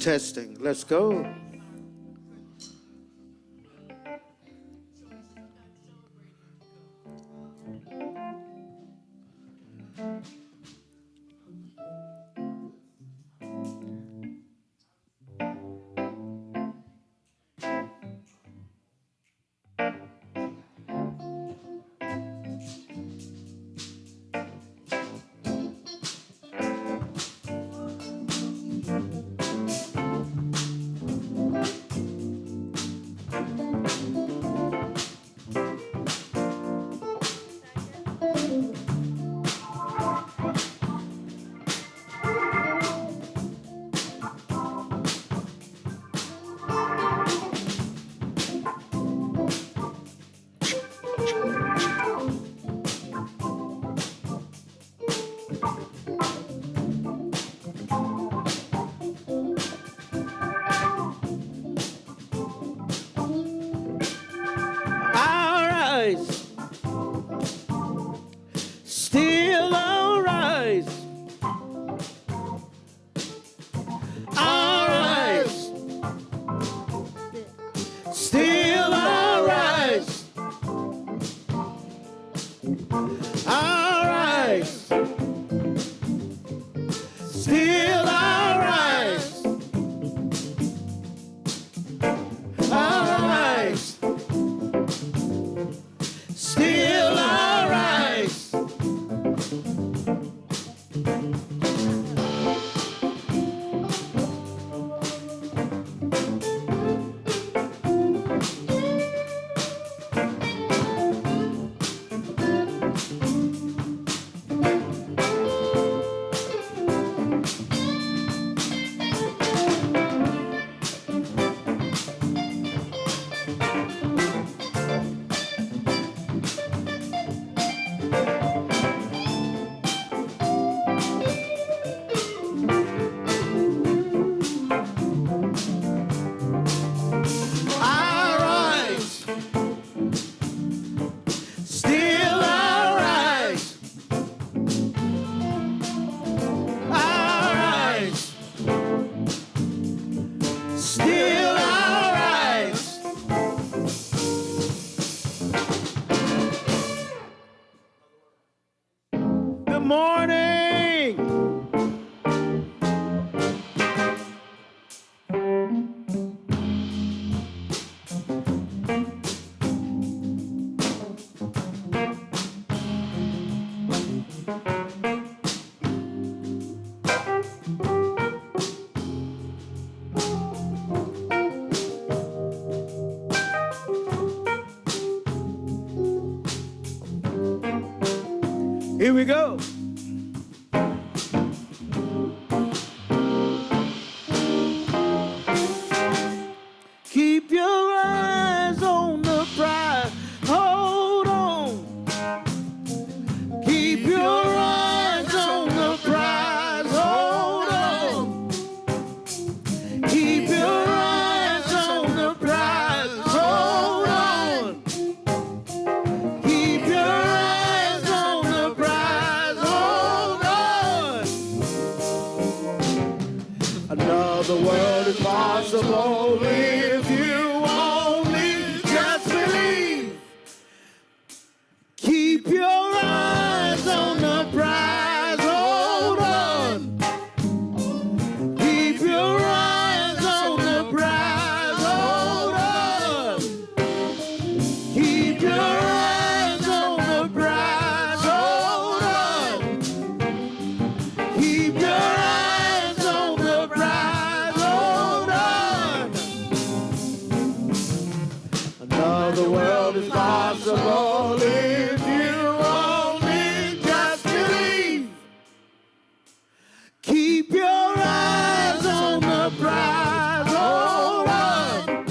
Testing. Let's go. Still I'll rise. I'll rise. Still I'll rise. I'll rise. Still I'll rise. I'll rise. Still I'll rise. Good morning. Here we go. Keep your eyes on the prize. Hold on. Keep your eyes on the prize. Hold on. Keep your eyes on the prize. Hold on. Keep your eyes on the prize. Hold on. Another world is possible if you only just believe. Keep your eyes on the prize. Hold on. Keep your eyes on the prize. Hold on. Keep your eyes on the prize. Hold on. Keep your eyes on the prize. Hold on. Another world is possible if you only just believe. Keep your eyes on the prize. Hold on.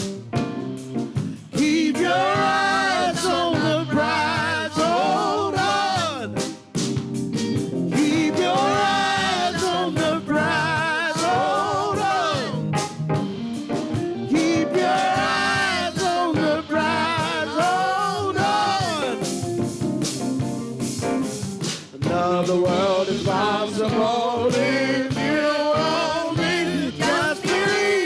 Keep your eyes on the prize. Hold on. Keep your eyes on the prize. Hold on. Keep your eyes on the prize. Hold on. Another world is possible if you only just believe.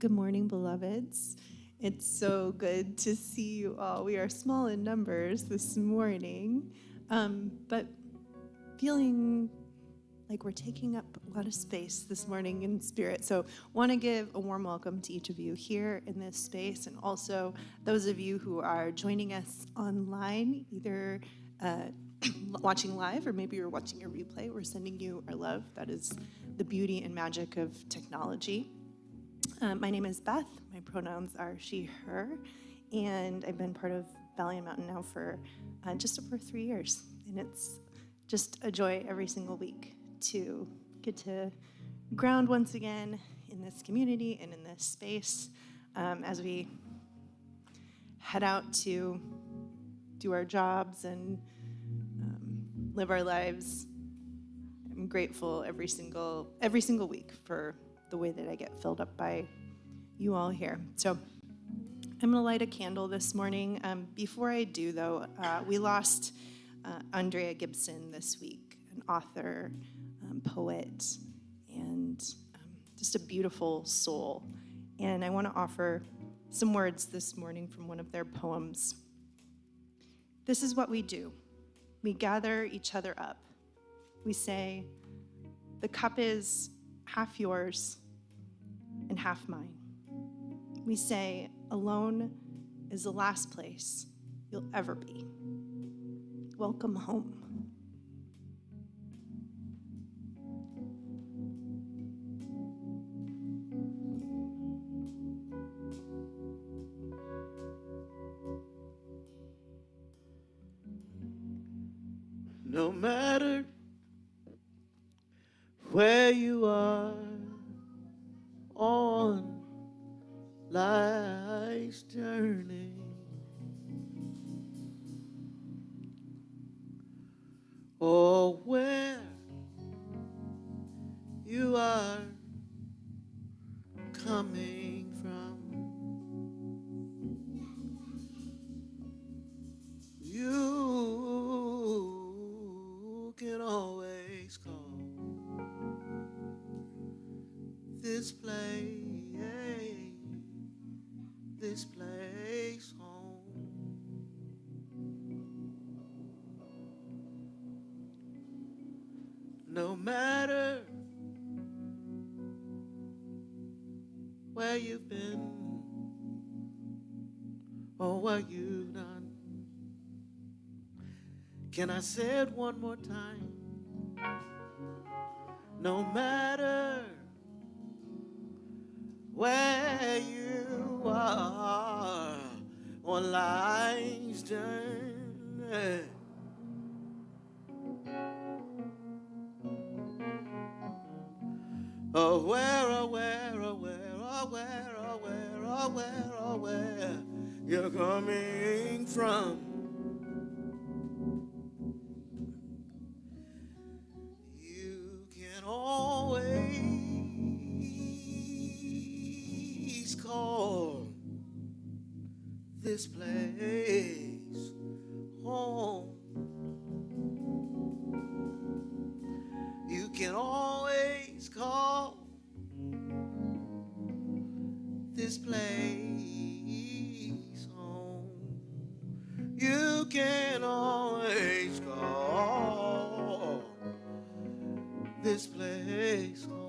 Good morning, beloveds. It's so good to see you all. We are small in numbers this morning, but feeling like we're taking up a lot of space this morning in spirit. So want to give a warm welcome to each of you here in this space, and also those of you who are joining us online, either watching live or maybe you're watching a replay. We're sending you our love. That is the beauty and magic of technology. My name is Beth. My pronouns are she, her, and I've been part of Valley and Mountain now for just over 3 years. And it's just a joy every single week to get to ground once again in this community and in this space as we head out to do our jobs and live our lives. I'm grateful every single week for the way that I get filled up by you all here. So I'm going to light a candle this morning. Before I do, though, we lost Andrea Gibson this week, an author, poet, and just a beautiful soul. And I want to offer some words this morning from one of their poems. This is what we do. We gather each other up. We say, the cup is half yours and half mine. We say, alone is the last place you'll ever be. Welcome home. No matter where you are on life's journey, or where you are coming from, you can always call this place home. No matter where you've been or what you've done. Can I say it one more time? No matter where you are on life's journey, where you're coming from, you can always call this place home. You can always call this place home. You can always call this place home.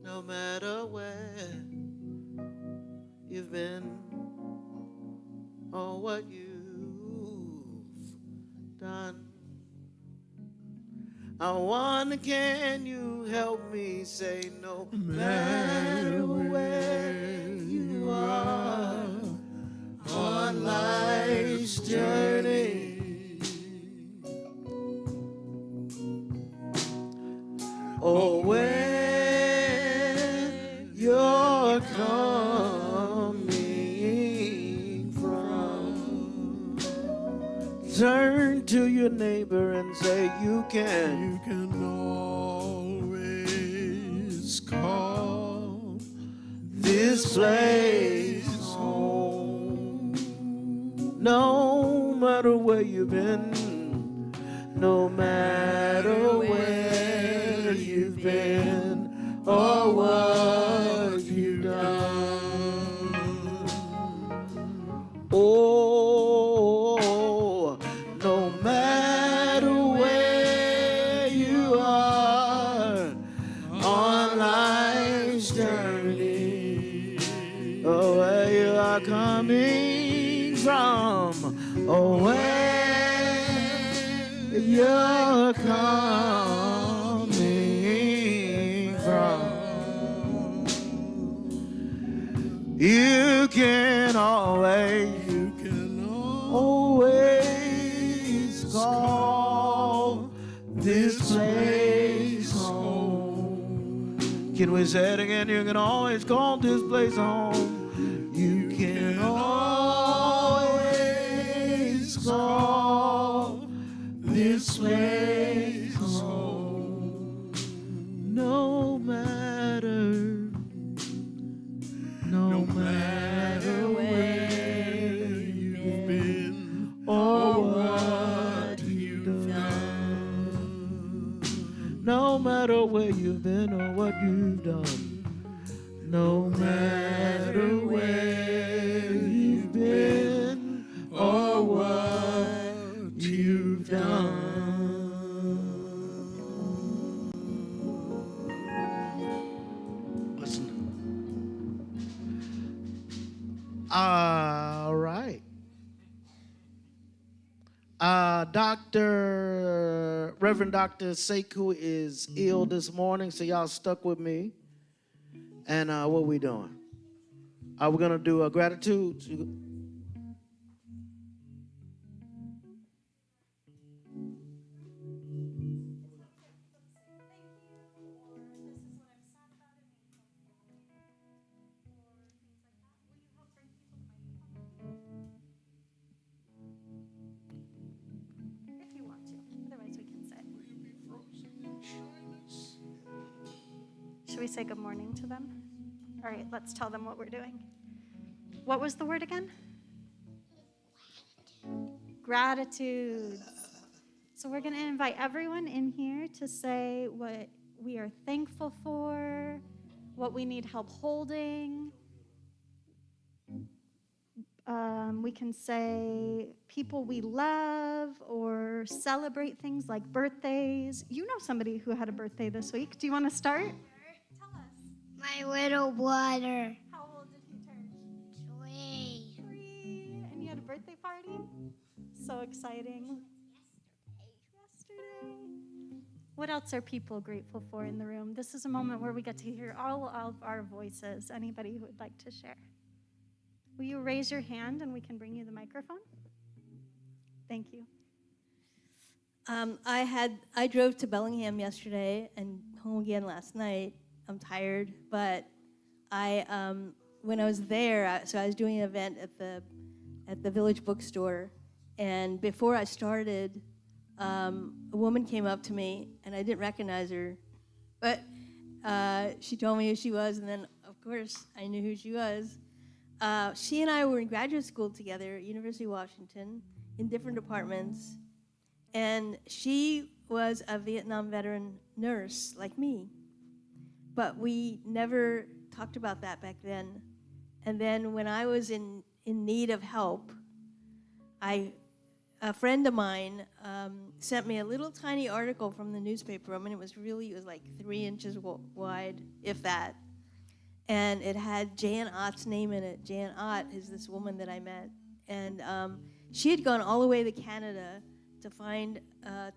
No matter where you've been or what you've done, I wonder, can you help me say no matter where you are on life's journey, or where you're coming from, turn to your neighbor and say, you can always call this place home. No matter where you've been, no matter where you've you're coming from. You can always call this place home. Can we say it again? You can always call this place home. You can always call this place home. No matter where you've been or what you've done. No matter where you've been or what you've done. No matter where you've been or what you've done. Listen. All right. Reverend Dr. Sekou is ill this morning, so y'all stuck with me. And what we doing? We're going to do a gratitude. If you want to. Otherwise, we can sit. Should we say good morning to them? All right, let's tell them what we're doing. What was the word again? Gratitude. So we're going to invite everyone in here to say what we are thankful for, what we need help holding. We can say people we love or celebrate things like birthdays. You know somebody who had a birthday this week. Do you want to start? Tell us. My little brother. How old did he turn? 3. 3. And you had a birthday party? So exciting. Yesterday. What else are people grateful for in the room? This is a moment where we get to hear all of our voices. Anybody who would like to share? Will you raise your hand and we can bring you the microphone? Thank you. I drove to Bellingham yesterday and home again last night. I'm tired, but when I was there, so I was doing an event at the Village Bookstore, and before I started, a woman came up to me, and I didn't recognize her, but she told me who she was, and then of course I knew who she was. She and I were in graduate school together at University of Washington in different departments, and she was a Vietnam veteran nurse like me, but we never talked about that back then. And then when I was in need of help, a friend of mine sent me a little tiny article from the newspaper. I mean, it was like 3 inches wide, if that. And it had Jan Ott's name in it. Jan Ott is this woman that I met. And she had gone all the way to Canada to find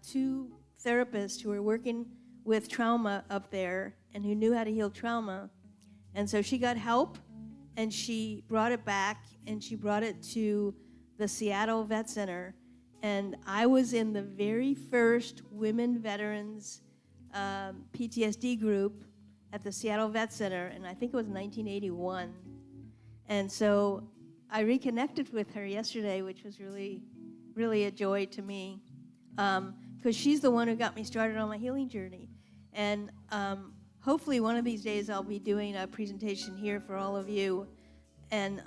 2 therapists who were working with trauma up there and who knew how to heal trauma. And so she got help, and she brought it back, and she brought it to the Seattle Vet Center. And I was in the very first women veterans PTSD group at the Seattle Vet Center, and I think it was 1981. And so I reconnected with her yesterday, which was really, really a joy to me, because she's the one who got me started on my healing journey. And hopefully one of these days I'll be doing a presentation here for all of you. And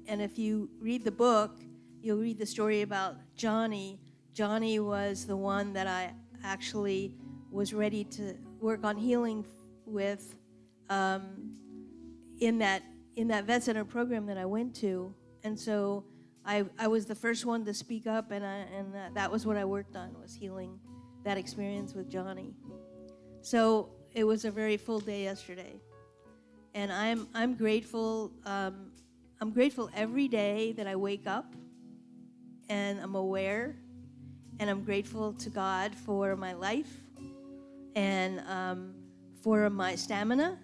if you read the book, you'll read the story about Johnny. Johnny was the one that I actually was ready to work on healing with in that vet center program that I went to. And so I was the first one to speak up, and that was what I worked on, was healing that experience with Johnny. So it was a very full day yesterday, and I'm grateful. I'm grateful every day that I wake up and I'm aware, and I'm grateful to God for my life and for my stamina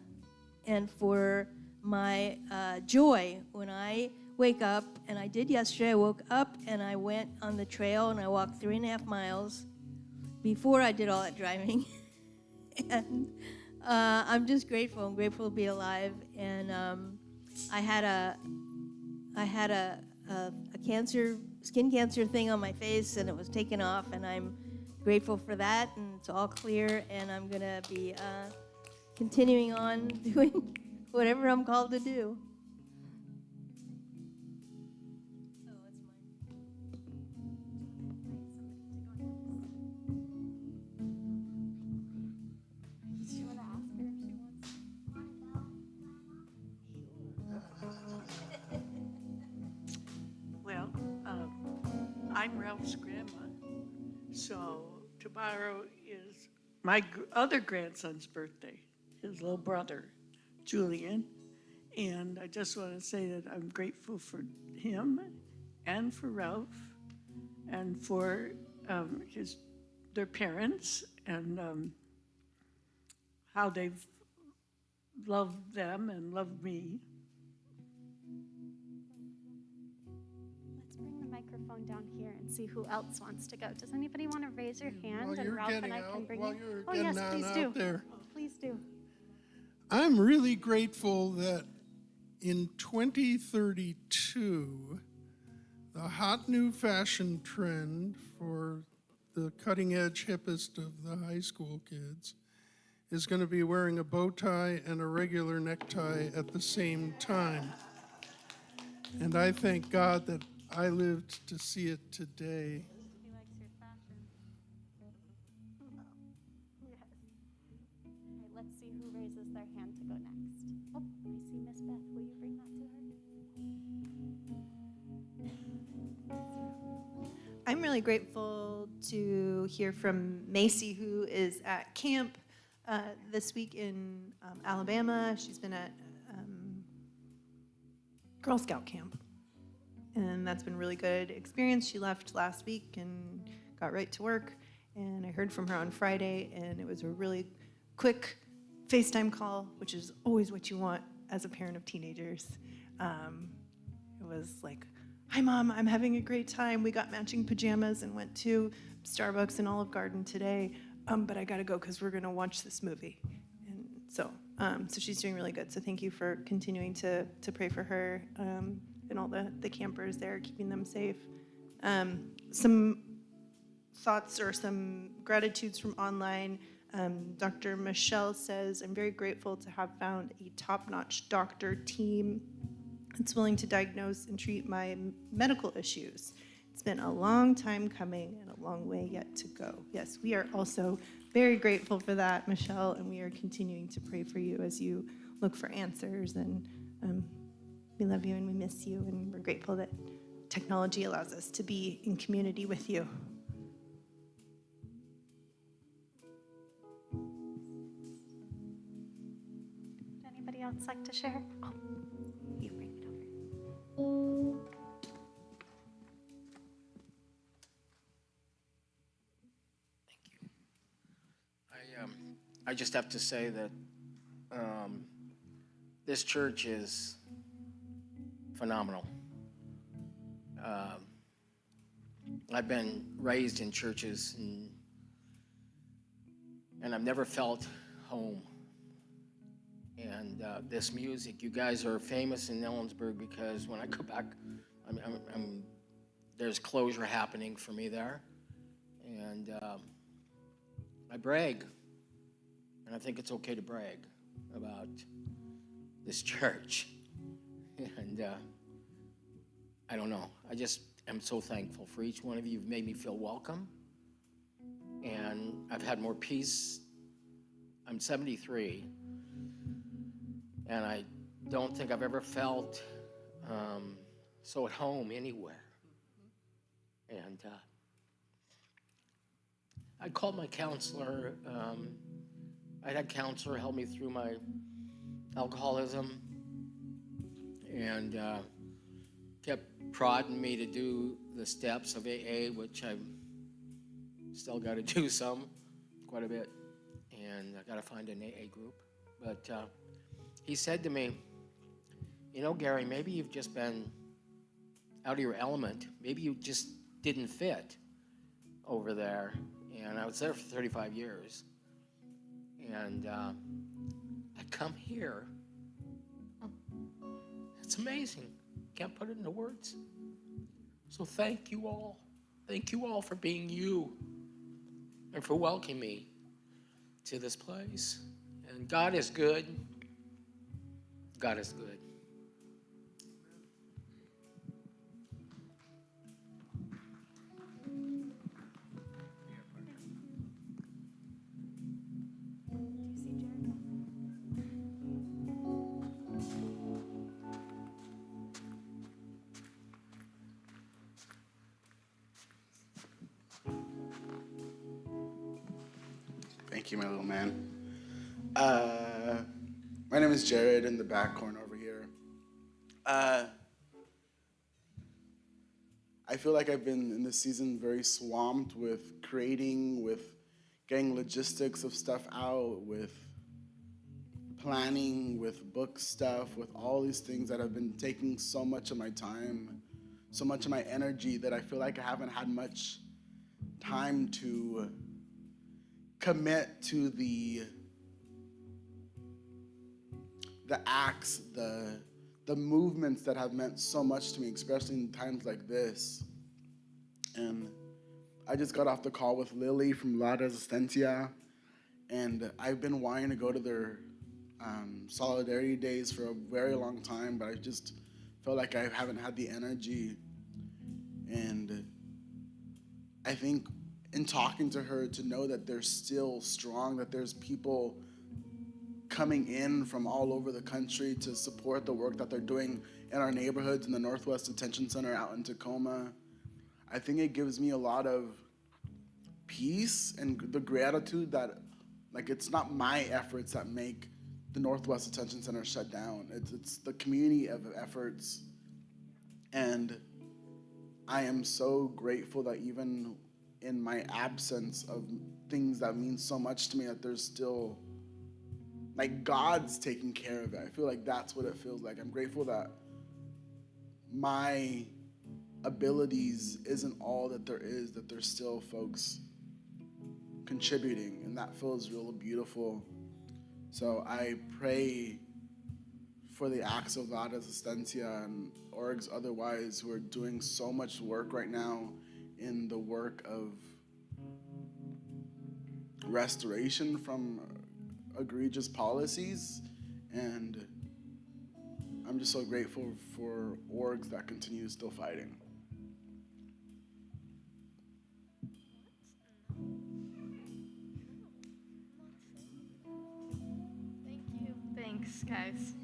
and for my joy when I wake up. And I did yesterday. I woke up and I went on the trail and I walked 3.5 miles before I did all that driving. And I'm just grateful. I'm grateful to be alive. And I had a skin cancer thing on my face, and it was taken off, and I'm grateful for that, and it's all clear, and I'm gonna be continuing on doing whatever I'm called to do. Do you want to ask her if she wants? Well, I'm Ralph's grandma, so tomorrow is my other grandson's birthday, his little brother, Julian. And I just want to say that I'm grateful for him and for Ralph and for their parents and how they've loved them and loved me. Let's bring the microphone down here and see who else wants to go. Does anybody want to raise your hand While and you're Ralph and getting I can out, bring while you? you're Oh getting yes, on please out do. there. Please do. I'm really grateful that in 2032, the hot new fashion trend for the cutting edge hippest of the high school kids is going to be wearing a bow tie and a regular necktie at the same time. And I thank God that I lived to see it today. He likes your fashion. Yes. All right, let's see who raises their hand to go next. Oh, I see Miss Beth. Will you bring that to her? I'm really grateful to hear from Macy, who is at camp this week in Alabama. She's been at Girl Scout camp, and that's been a really good experience. She left last week and got right to work, and I heard from her on Friday, and it was a really quick FaceTime call, which is always what you want as a parent of teenagers. It was like, "Hi, Mom, I'm having a great time. We got matching pajamas and went to Starbucks and Olive Garden today, but I gotta go because we're gonna watch this movie." And so she's doing really good. So thank you for continuing to pray for her and all the campers there, keeping them safe. Some thoughts or some gratitudes from online. Dr. Michelle says, "I'm very grateful to have found a top-notch doctor team that's willing to diagnose and treat my medical issues. It's been a long time coming and a long way yet to go." Yes, we are also very grateful for that, Michelle, and we are continuing to pray for you as you look for answers. And we love you and we miss you, and we're grateful that technology allows us to be in community with you. Would anybody else like to share? Oh, you bring it over. I just have to say that this church is phenomenal. I've been raised in churches and I've never felt home. And this music, you guys are famous in Ellensburg because when I go back, there's closure happening for me there. And I brag. And I think it's okay to brag about this church. And I don't know. I just am so thankful for each one of you. You've made me feel welcome. And I've had more peace. I'm 73. And I don't think I've ever felt so at home anywhere. And I called my counselor. I had a counselor help me through my alcoholism and kept prodding me to do the steps of AA, which Still got to do quite a bit, and I got to find an AA group. But he said to me, you know, Gary, maybe you've just been out of your element. Maybe you just didn't fit over there. And I was there for 35 years. And I come here. It's amazing. Can't put it into words. So thank you all. Thank you all for being you and for welcoming me to this place. And God is good. God is good. Thank you, my little man. My name is Jared in the back corner over here. I feel like I've been in this season very swamped with creating, with getting logistics of stuff out, with planning, with book stuff, with all these things that have been taking so much of my time, so much of my energy that I feel like I haven't had much time to commit to the acts, the movements that have meant so much to me, especially in times like this. And I just got off the call with Lily from La Resistencia, and I've been wanting to go to their Solidarity Days for a very long time, but I just felt like I haven't had the energy. And I think in talking to her, to know that they're still strong, that there's people coming in from all over the country to support the work that they're doing in our neighborhoods in the Northwest Detention Center out in Tacoma. I think it gives me a lot of peace and the gratitude that, like, it's not my efforts that make the Northwest Detention Center shut down. It's the community of efforts. And I am so grateful that even in my absence of things that mean so much to me, that there's still, like, God's taking care of it. I feel like that's what it feels like. I'm grateful that my abilities isn't all that there is, that there's still folks contributing, and that feels real beautiful. So I pray for the acts of La Resistencia and orgs otherwise who are doing so much work right now in the work of restoration from egregious policies. And I'm just so grateful for orgs that continue still fighting. Thank you. Thanks, guys.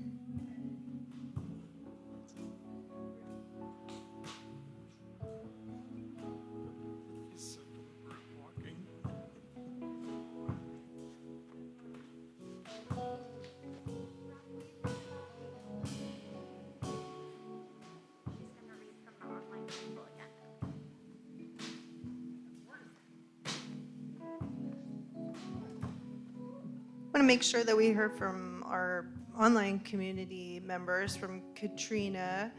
I want to make sure that we hear from our online community members, from Katrina.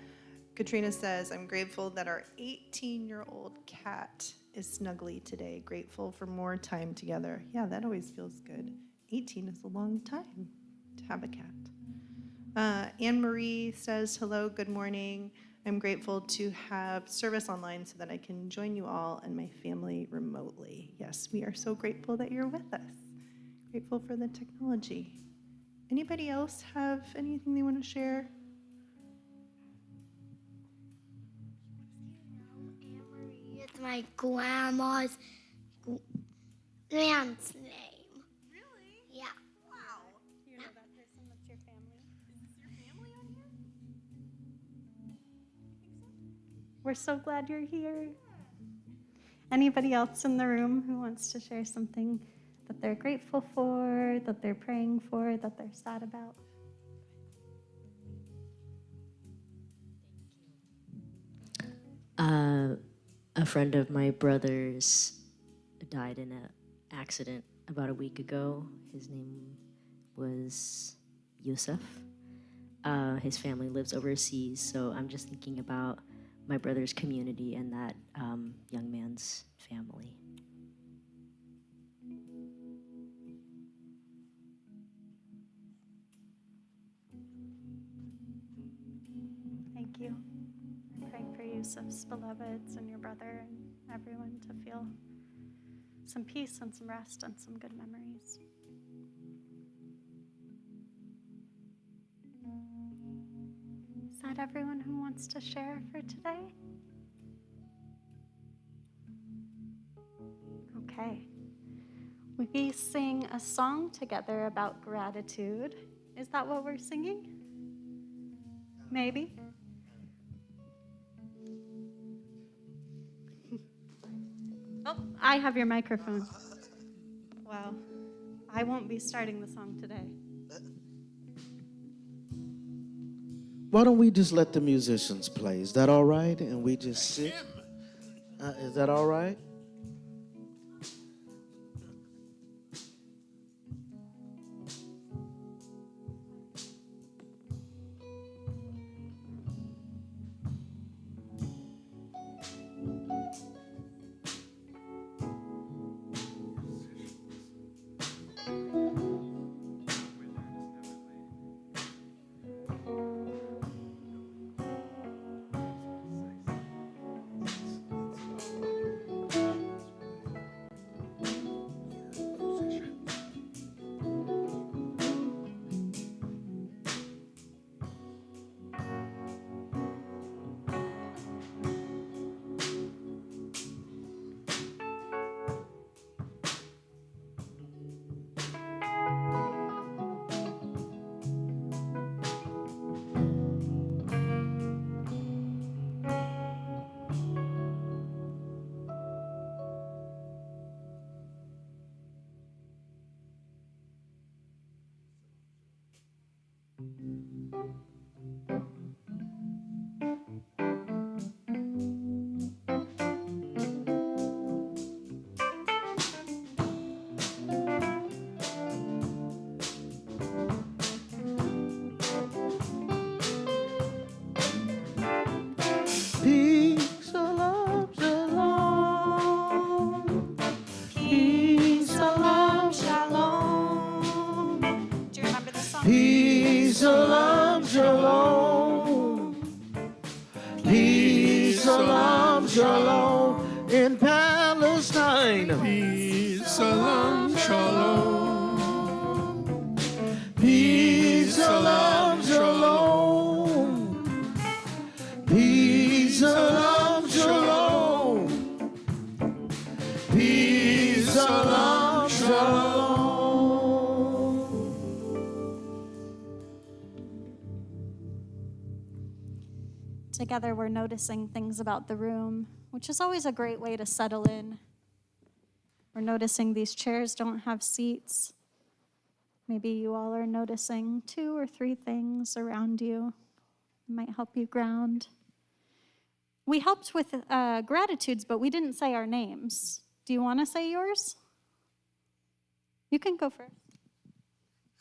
Katrina says, I'm grateful that our 18-year-old cat is snuggly today. Grateful for more time together. Yeah, that always feels good. 18 is a long time to have a cat. Anne Marie says, hello, good morning. I'm grateful to have service online so that I can join you all and my family remotely. Yes, we are so grateful that you're with us. Grateful for the technology. Anybody else have anything they want to share? Anne-Marie is my grandma's aunt's name. Really? Yeah. Wow. You know that person? That's your family? Is this your family on here? We're so glad you're here. Anybody else in the room who wants to share something that they're grateful for, that they're praying for, that they're sad about? A friend of my brother's died in an accident about a week ago. His name was Yusuf. His family lives overseas, so I'm just thinking about my brother's community and that young man's family. Thank you. I'm praying for Yusuf's beloveds and your brother and everyone to feel some peace and some rest and some good memories. Is that everyone who wants to share for today? Okay. We sing a song together about gratitude. Is that what we're singing? Maybe. Oh, I have your microphone. Wow. I won't be starting the song today. Why don't we just let the musicians play? Is that all right? And we just sit? Is that all right? Peace, shalom, shalom. Peace, shalom, shalom. Do you remember the song? Peace, shalom, shalom. Peace, shalom, shalom. In Palestine. Peace, salam, shalom. Peace, shalom, shalom. Peace, shalom, shalom. Peace, shalom, shalom. Together, we're noticing things about the room, which is always a great way to settle in. We're noticing these chairs don't have seats. Maybe you all are noticing 2 or 3 things around you that might help you ground. We helped with gratitudes, but we didn't say our names. Do you want to say yours? You can go first.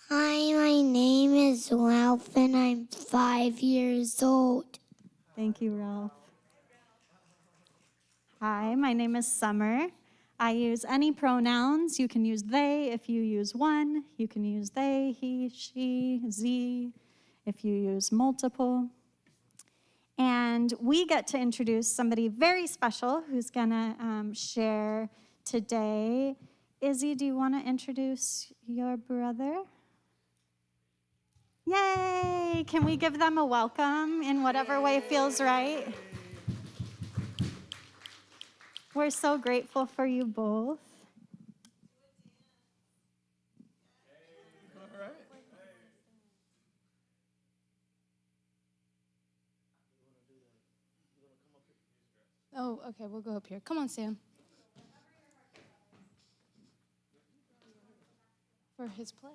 Hi, my name is Ralph and I'm 5 years old. Thank you, Ralph. Hi, my name is Summer. I use any pronouns. You can use they if you use one. You can use they, he, she, z if you use multiple. And we get to introduce somebody very special who's gonna share today. Izzy, do you wanna introduce your brother? Yay! Can we give them a welcome in whatever way feels right? We're so grateful for you both. Oh, okay, we'll go up here. Come on, Sam. For his play,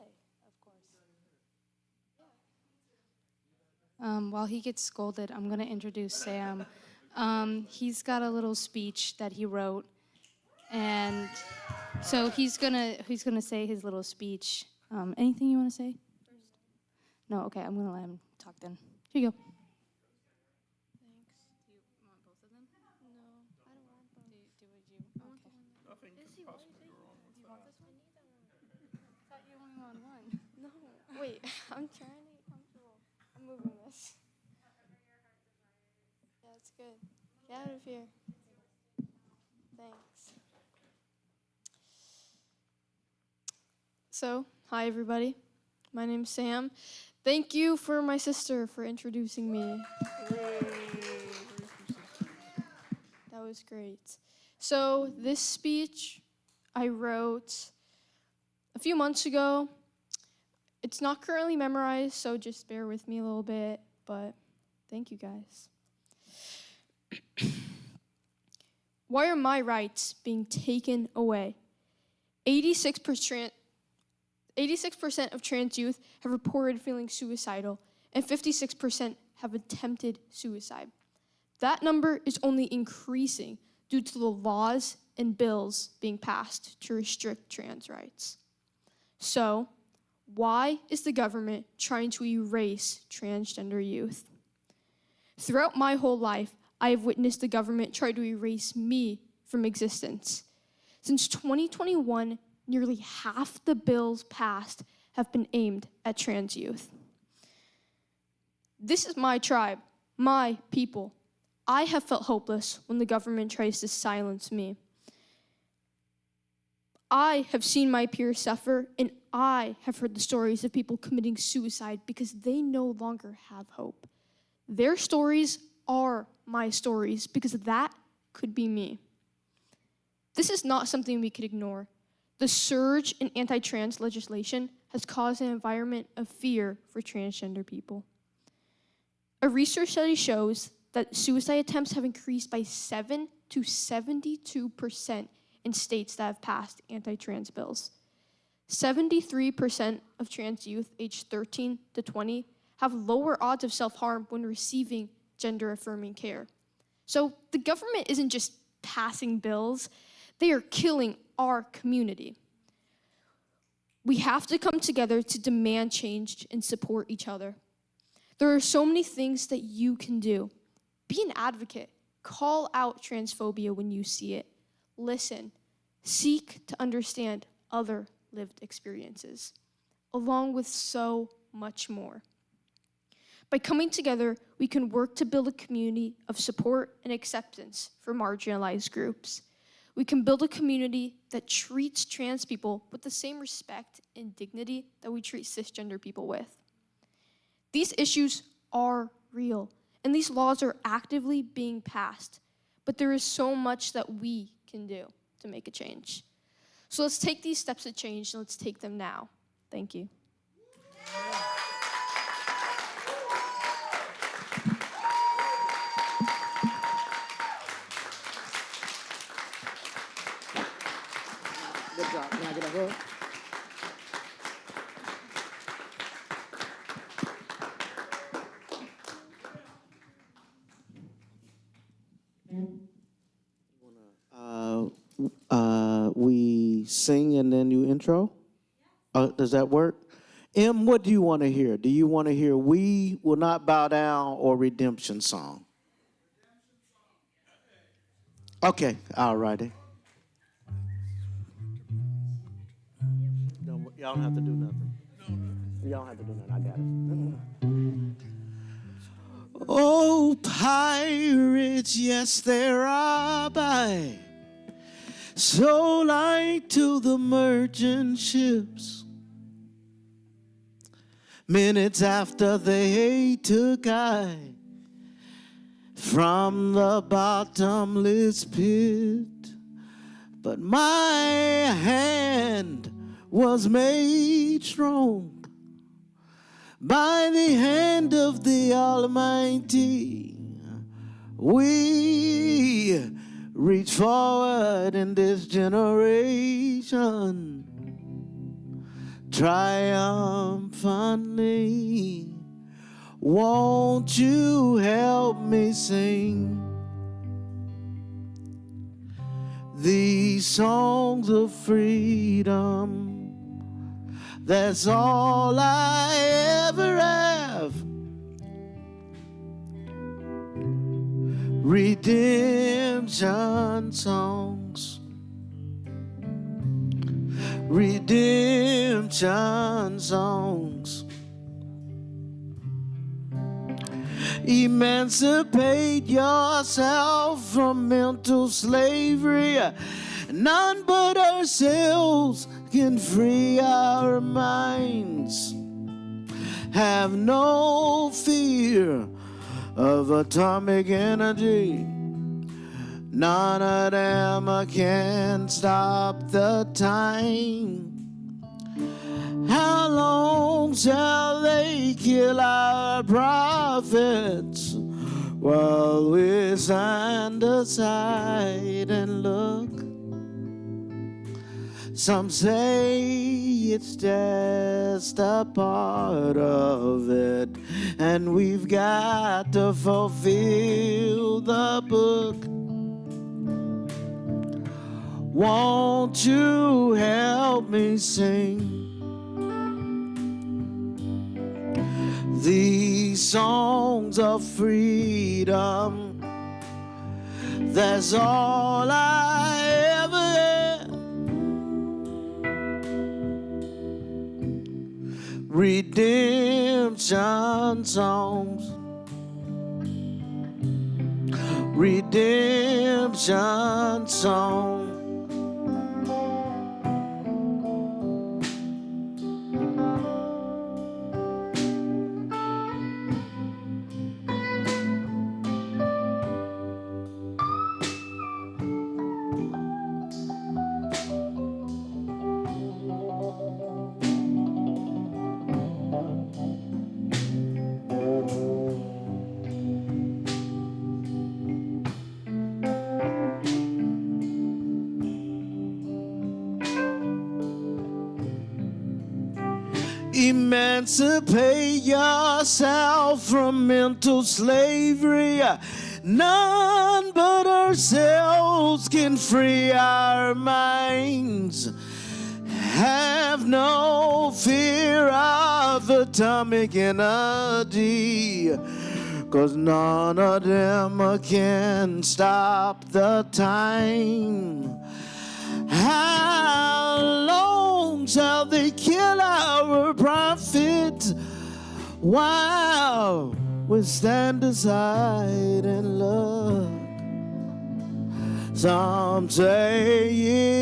of course. While he gets scolded, I'm going to introduce Sam. He's got a little speech that he wrote and so he's gonna say his little speech. Anything you want to say? No. Okay, I'm gonna let him talk then. Here you go. No, wait, I'm trying to get comfortable. I'm moving this. Yeah, it's good. Get out of here. Thanks. So, hi everybody. My name's Sam. Thank you for my sister for introducing me. That was great. So, this speech I wrote a few months ago. It's not currently memorized, so just bear with me a little bit, but thank you guys. Why are my rights being taken away? 86% of trans youth have reported feeling suicidal, and 56% have attempted suicide. That number is only increasing due to the laws and bills being passed to restrict trans rights. So, why is the government trying to erase transgender youth? Throughout my whole life, I have witnessed the government try to erase me from existence. Since 2021, nearly half the bills passed have been aimed at trans youth. This is my tribe, my people. I have felt hopeless when the government tries to silence me. I have seen my peers suffer, and I have heard the stories of people committing suicide because they no longer have hope. Their stories are my stories because that could be me. This is not something we could ignore. The surge in anti-trans legislation has caused an environment of fear for transgender people. A research study shows that suicide attempts have increased by 7 to 72% in states that have passed anti-trans bills. 73% of trans youth aged 13 to 20 have lower odds of self-harm when receiving gender-affirming care. So the government isn't just passing bills, they are killing our community. We have to come together to demand change and support each other. There are so many things that you can do. Be an advocate. Call out transphobia when you see it. Listen. Seek to understand other lived experiences, along with so much more. By coming together, we can work to build a community of support and acceptance for marginalized groups. We can build a community that treats trans people with the same respect and dignity that we treat cisgender people with. These issues are real, and these laws are actively being passed, but there is so much that we can do to make a change. So let's take these steps of change and let's take them now. Thank you. Good job. Can I get a hug? We sing and then you intro? Does that work? Em, what do you want to hear? Do you want to hear We Will Not Bow Down or Redemption Song? Okay, all righty. Y'all don't have to do nothing. Y'all don't have to do nothing. I got it. Oh, pirates, yes, there are by. So like to the merchant ships. Minutes after they took I from the bottomless pit, but my hand was made strong by the hand of the Almighty. We reach forward in this generation triumphantly. Won't you help me sing? these songs of freedom. That's all I ever have. Redemption songs. Redemption songs. Emancipate yourself from mental slavery. None but ourselves can free our minds. Have no fear of atomic energy. None of them can stop the time. How long shall they kill our prophets while we stand aside and look? Some say it's just a part of it, and we've got to fulfill the book. Won't you help me sing these songs of freedom? That's all I ever had. Redemption songs. Redemption songs. Emancipate yourself from mental slavery. None but ourselves can free our minds. Have no fear of atomic energy, 'cause none of them can stop the time. How long shall they kill our prophets while we stand aside and look? Some say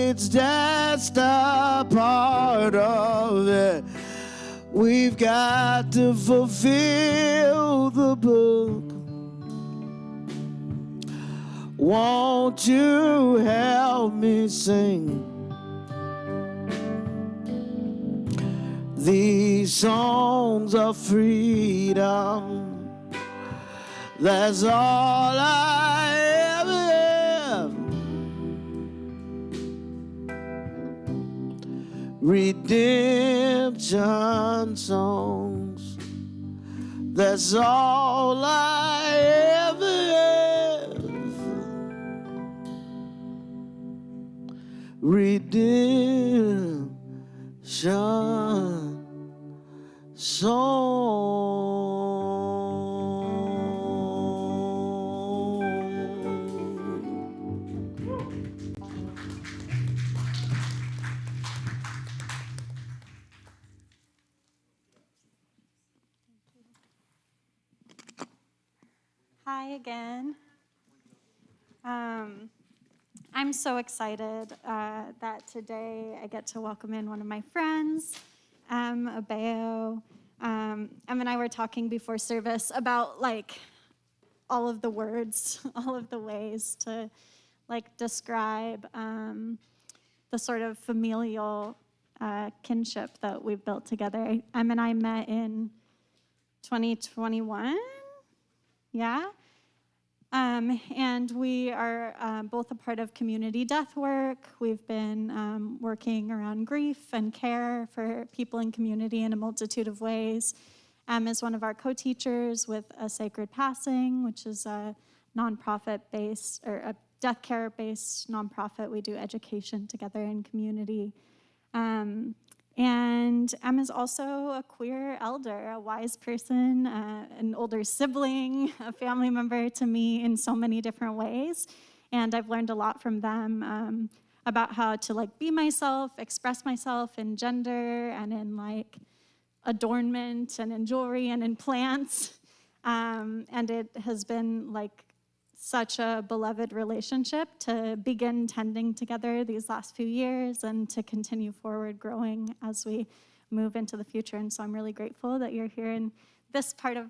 it's just a part of it. We've got to fulfill the book. Won't you help me sing these songs of freedom? That's all I ever have. Redemption songs. That's all I ever have. Redemption song. Hi again. I'm so excited that today I get to welcome in one of my friends, Abeo. Em and I were talking before service about like all of the words, all of the ways to like describe the sort of familial kinship that we've built together. Em and I met in 2021. Yeah. And we are both a part of community death work. We've been working around grief and care for people in community in a multitude of ways. Is one of our co-teachers with A Sacred Passing, which is a nonprofit-based or a death care-based nonprofit. We do education together in community. And Em is also a queer elder, a wise person, an older sibling, a family member to me in so many different ways. And I've learned a lot from them about how to like be myself, express myself in gender and in like adornment and in jewelry and in plants. And it has been like such a beloved relationship to begin tending together these last few years and to continue forward growing as we move into the future. And so I'm really grateful that you're here in this part of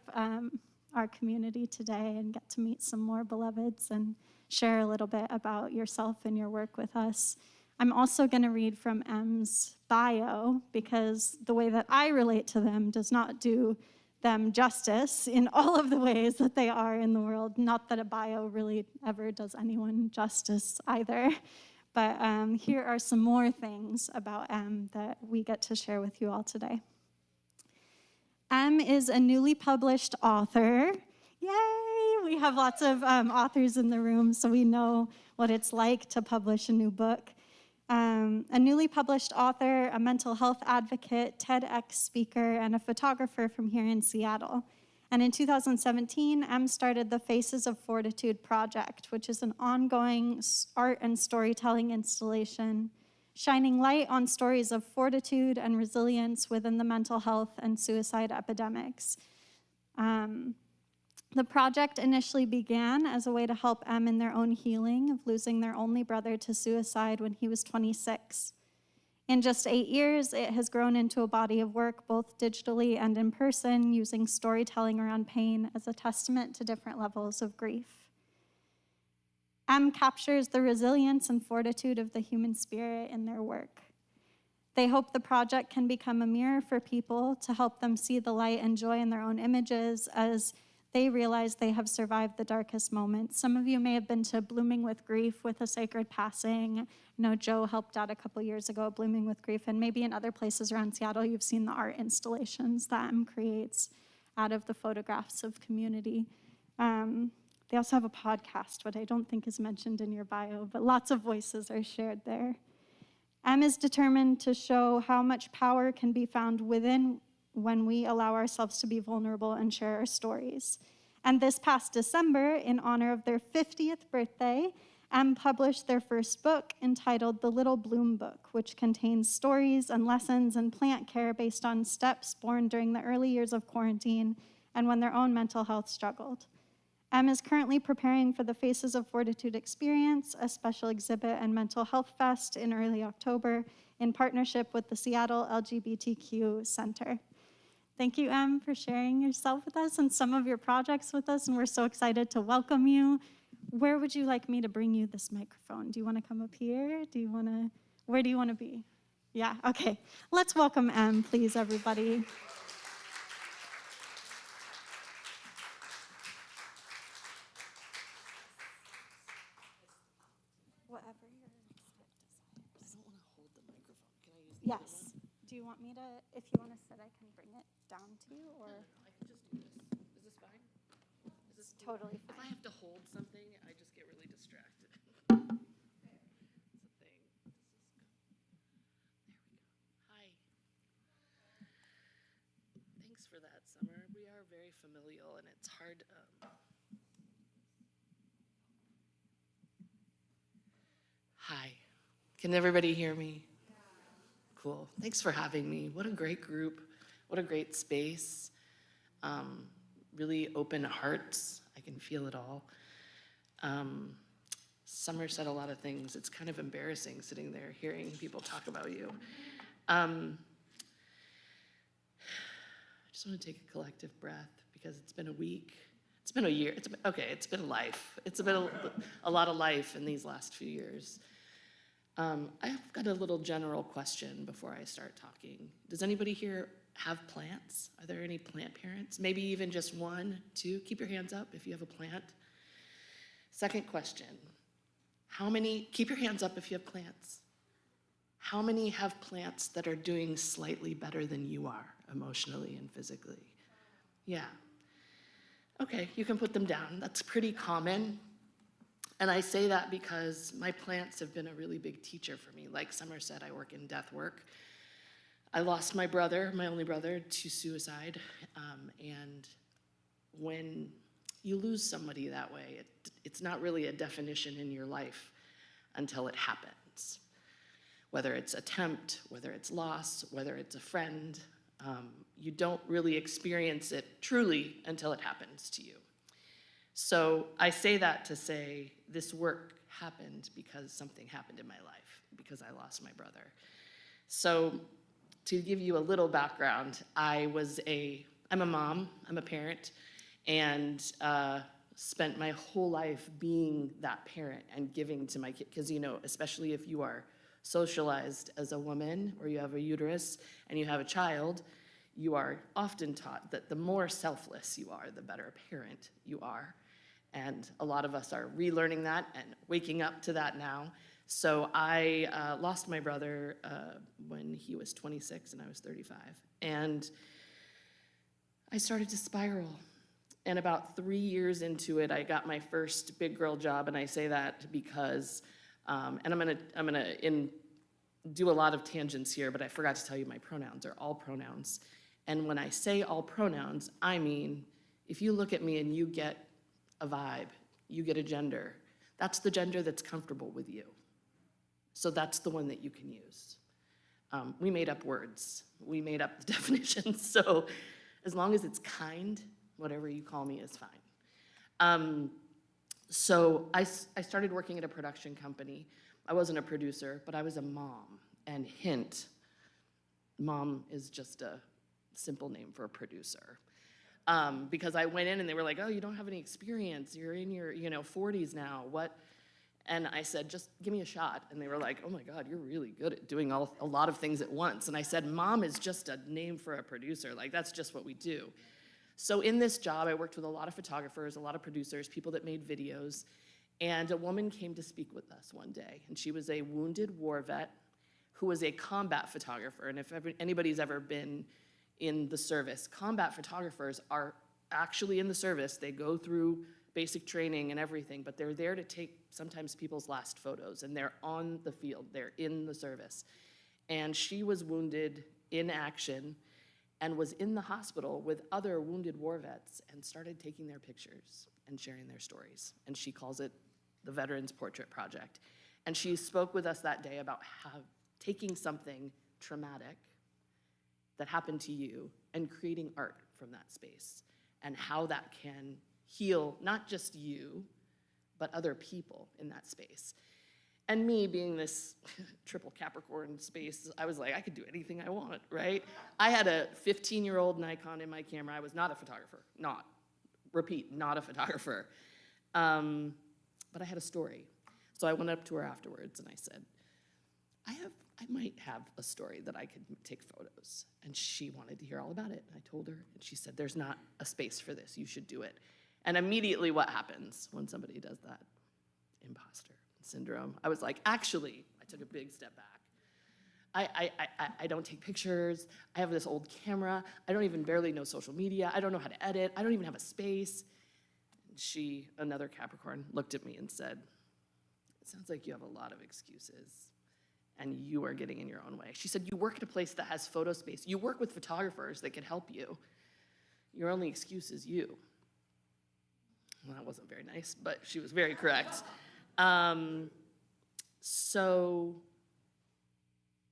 our community today and get to meet some more beloveds and share a little bit about yourself and your work with us. I'm also going to read from Em's bio because the way that I relate to them does not do them justice in all of the ways that they are in the world. Not that a bio really ever does anyone justice either, but here are some more things about Em that we get to share with you all today. Em is a newly published author. Yay! We have lots of authors in the room, so we know what it's like to publish a new book. A newly published author, a mental health advocate, TEDx speaker, and a photographer from here in Seattle. And in 2017, Em started the Faces of Fortitude project, which is an ongoing art and storytelling installation, shining light on stories of fortitude and resilience within the mental health and suicide epidemics. The project initially began as a way to help Em in their own healing of losing their only brother to suicide when he was 26. In just 8 years, it has grown into a body of work, both digitally and in person, using storytelling around pain as a testament to different levels of grief. Em captures the resilience and fortitude of the human spirit in their work. They hope the project can become a mirror for people to help them see the light and joy in their own images as they realize they have survived the darkest moments. Some of you may have been to Blooming with Grief with a Sacred Passing. I know Joe helped out a couple years ago at Blooming with Grief, and maybe in other places around Seattle, you've seen the art installations that Em creates out of the photographs of community. They also have a podcast, what I don't think is mentioned in your bio, but lots of voices are shared there. Em is determined to show how much power can be found within when we allow ourselves to be vulnerable and share our stories. And this past December, in honor of their 50th birthday, Em published their first book entitled The Little Bloom Book, which contains stories and lessons in plant care based on steps born during the early years of quarantine and when their own mental health struggled. Em is currently preparing for the Faces of Fortitude experience, a special exhibit and mental health fest in early October in partnership with the Seattle LGBTQ Center. Thank you, Em, for sharing yourself with us and some of your projects with us, and we're so excited to welcome you. Where would you like me to bring you this microphone? Do you want to come up here? Where do you want to be? Yeah, okay. Let's welcome Em, please, everybody. Whatever your desires. I don't want to hold the microphone. Can I use the other one? Do you want me to, if you want to sit, I can bring it down to you, or? I can just do this. Is this fine? Is this Totally fine. If I have to hold something, I just get really distracted. It's a thing. There we go. Hi. Thanks for that, Summer. We are very familial, and it's hard. Hi. Can everybody hear me? Cool. Thanks for having me. What a great group. What a great space. Really open hearts. I can feel it all. Summer said a lot of things. It's kind of embarrassing sitting there hearing people talk about you. I just want to take a collective breath because it's been a week. It's been a year. It's been life. It's been a lot of life in these last few years. I've got a little general question before I start talking. Does anybody here have plants? Are there any plant parents? Maybe even just 1, 2? Keep your hands up if you have a plant. Second question, keep your hands up if you have plants. How many have plants that are doing slightly better than you are emotionally and physically? Yeah. Okay, you can put them down. That's pretty common. And I say that because my plants have been a really big teacher for me. Like Summer said, I work in death work. I lost my brother, my only brother, to suicide. And when you lose somebody that way, it's not really a definition in your life until it happens. Whether it's attempt, whether it's loss, whether it's a friend, you don't really experience it truly until it happens to you. So I say that to say this work happened because something happened in my life, because I lost my brother. So to give you a little background, I'm a mom, I'm a parent, and spent my whole life being that parent and giving to my kid, because especially if you are socialized as a woman or you have a uterus and you have a child, you are often taught that the more selfless you are, the better parent you are. And a lot of us are relearning that and waking up to that now. So I lost my brother when he was 26 and I was 35. And I started to spiral. And about 3 years into it, I got my first big girl job. And I say that because, and I'm gonna do a lot of tangents here, but I forgot to tell you my pronouns are all pronouns. And when I say all pronouns, I mean, if you look at me and you get a vibe, you get a gender, that's the gender that's comfortable with you. So that's the one that you can use. We made up words. We made up the definitions. So as long as it's kind, whatever you call me is fine. So I started working at a production company. I wasn't a producer, but I was a mom. And hint, mom is just a simple name for a producer. Because I went in and they were like, oh, you don't have any experience. You're in your 40s now. What? And I said, just give me a shot. And they were like, oh my God, you're really good at doing a lot of things at once. And I said, mom is just a name for a producer. Like, that's just what we do. So in this job, I worked with a lot of photographers, a lot of producers, people that made videos. And a woman came to speak with us one day. And she was a wounded war vet who was a combat photographer. And if anybody's ever been in the service, combat photographers are actually in the service. They go through basic training and everything, but they're there to take sometimes people's last photos, and they're on the field, they're in the service. And she was wounded in action and was in the hospital with other wounded war vets and started taking their pictures and sharing their stories. And she calls it the Veterans Portrait Project. And she spoke with us that day about how taking something traumatic that happened to you and creating art from that space, and how that can heal not just you, but other people in that space. And me being this triple Capricorn space, I was like, I could do anything I want, right? I had a 15-year-old Nikon in my camera. I was not a photographer, not a photographer. But I had a story. So I went up to her afterwards and I said, I might have a story that I could take photos. And she wanted to hear all about it. And I told her, and she said, there's not a space for this. You should do it. And immediately what happens when somebody does that? Imposter syndrome. I was like, actually, I took a big step back. I don't take pictures. I have this old camera. I don't even barely know social media. I don't know how to edit. I don't even have a space. And she, another Capricorn, looked at me and said, it sounds like you have a lot of excuses and you are getting in your own way. She said, you work at a place that has photo space. You work with photographers that can help you. Your only excuse is you. Well, that wasn't very nice, but she was very correct. So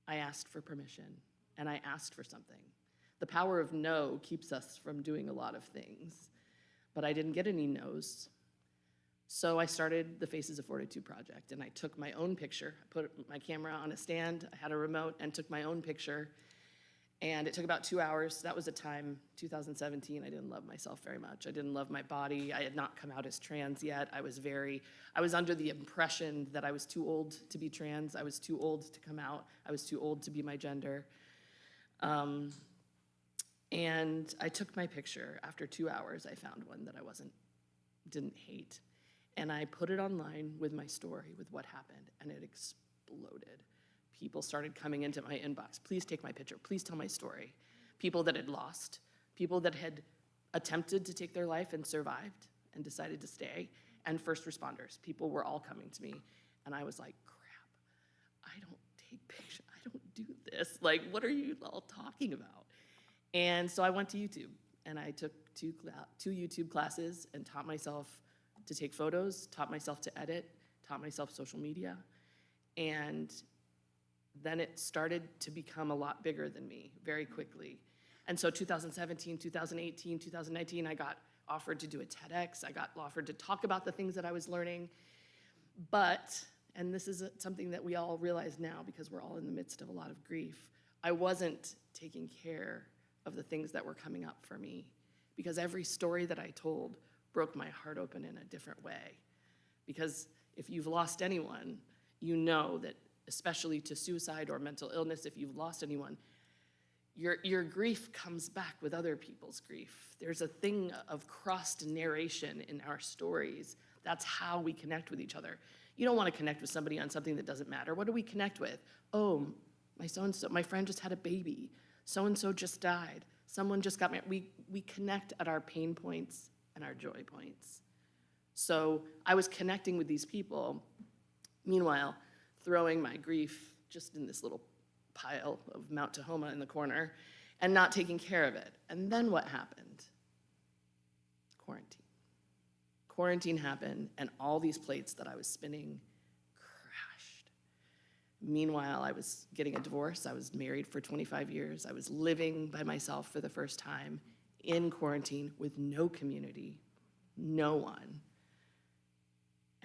I asked for permission, and I asked for something. The power of no keeps us from doing a lot of things, but I didn't get any no's. So I started the Faces of Fortitude project, and I took my own picture. I put my camera on a stand, I had a remote, and took my own picture. And it took about 2 hours. That was a time, 2017, I didn't love myself very much. I didn't love my body. I had not come out as trans yet. I was under the impression that I was too old to be trans. I was too old to come out. I was too old to be my gender. And I took my picture. After 2 hours, I found one that I didn't hate. And I put it online with my story, with what happened, and it exploded. People started coming into my inbox. Please take my picture. Please tell my story. People that had lost, people that had attempted to take their life and survived and decided to stay, and first responders. People were all coming to me, and I was like, crap, I don't take pictures. I don't do this. Like, what are you all talking about? And so I went to YouTube, and I took two YouTube classes and taught myself to take photos, taught myself to edit, taught myself social media, and then it started to become a lot bigger than me very quickly. And so 2017, 2018, 2019, I got offered to do a TEDx. I got offered to talk about the things that I was learning. But, and this is something that we all realize now because we're all in the midst of a lot of grief, I wasn't taking care of the things that were coming up for me, because every story that I told broke my heart open in a different way. Because if you've lost anyone, you know that, especially to suicide or mental illness, if you've lost anyone, your grief comes back with other people's grief. There's a thing of crossed narration in our stories. That's how we connect with each other. You don't want to connect with somebody on something that doesn't matter. What do we connect with? Oh, my friend just had a baby. So-and-so just died. Someone just got married. We connect at our pain points and our joy points. So I was connecting with these people, meanwhile, throwing my grief just in this little pile of Mount Tahoma in the corner and not taking care of it. And then what happened? Quarantine. Quarantine happened, and all these plates that I was spinning crashed. Meanwhile, I was getting a divorce. I was married for 25 years. I was living by myself for the first time in quarantine with no community, no one.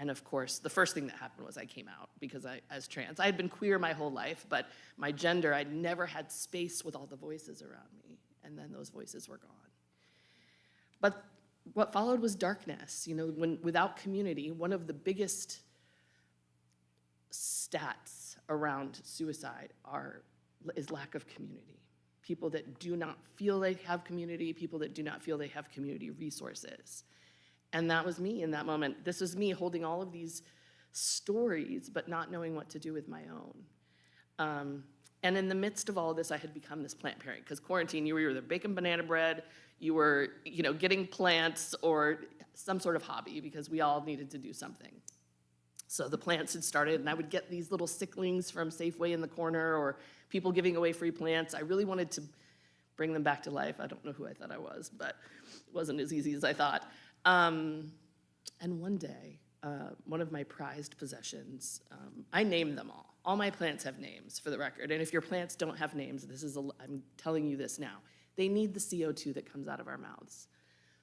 And of course, the first thing that happened was I came out because as trans. I had been queer my whole life, but my gender, I'd never had space with all the voices around me. And then those voices were gone. But what followed was darkness. You know, without community, one of the biggest stats around suicide is lack of community. People that do not feel they have community, people that do not feel they have community resources. And that was me in that moment. This was me holding all of these stories, but not knowing what to do with my own. And in the midst of all of this, I had become this plant parent, because quarantine, you were either baking banana bread, you were, getting plants, or some sort of hobby, because we all needed to do something. So the plants had started, and I would get these little sicklings from Safeway in the corner, or people giving away free plants. I really wanted to bring them back to life. I don't know who I thought I was, but it wasn't as easy as I thought. And one day, one of my prized possessions, I named them all. All my plants have names, for the record. And if your plants don't have names, I'm telling you this now. They need the CO2 that comes out of our mouths.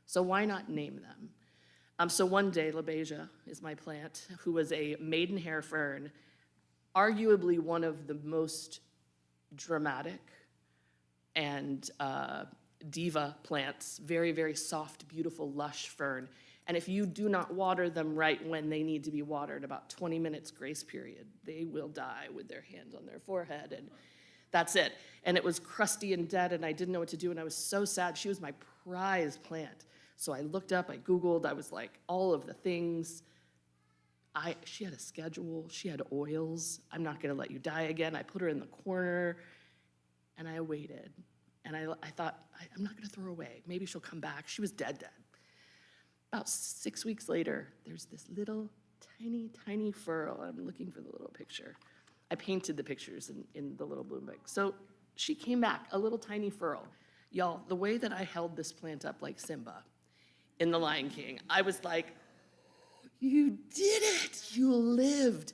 So why not name them? So one day, LaBeija is my plant, who was a maidenhair fern, arguably one of the most dramatic and diva plants, very, very soft, beautiful, lush fern. And if you do not water them right when they need to be watered, about 20 minutes grace period, they will die with their hands on their forehead, and that's it. And it was crusty and dead, and I didn't know what to do, and I was so sad. She was my prized plant. So I looked up, I Googled, I was like, all of the things. She had a schedule, she had oils. I'm not gonna let you die again. I put her in the corner, and I waited. And I thought, I'm not gonna throw her away. Maybe she'll come back. She was dead. About 6 weeks later, there's this little tiny, tiny furl. I'm looking for the little picture. I painted the pictures in the little bloom book. So she came back, a little tiny furl. Y'all, the way that I held this plant up like Simba in The Lion King, I was like, you did it, you lived.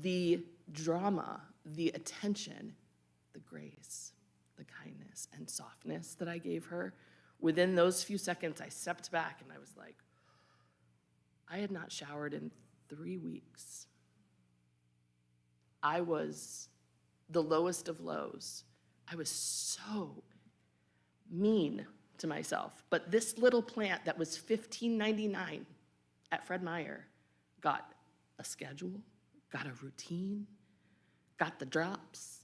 The drama, the attention, the grace, the kindness and softness that I gave her, within those few seconds, I stepped back and I was like, I had not showered in 3 weeks. I was the lowest of lows. I was so mean to myself. But this little plant that was $15.99 at Fred Meyer got a schedule, got a routine, got the drops.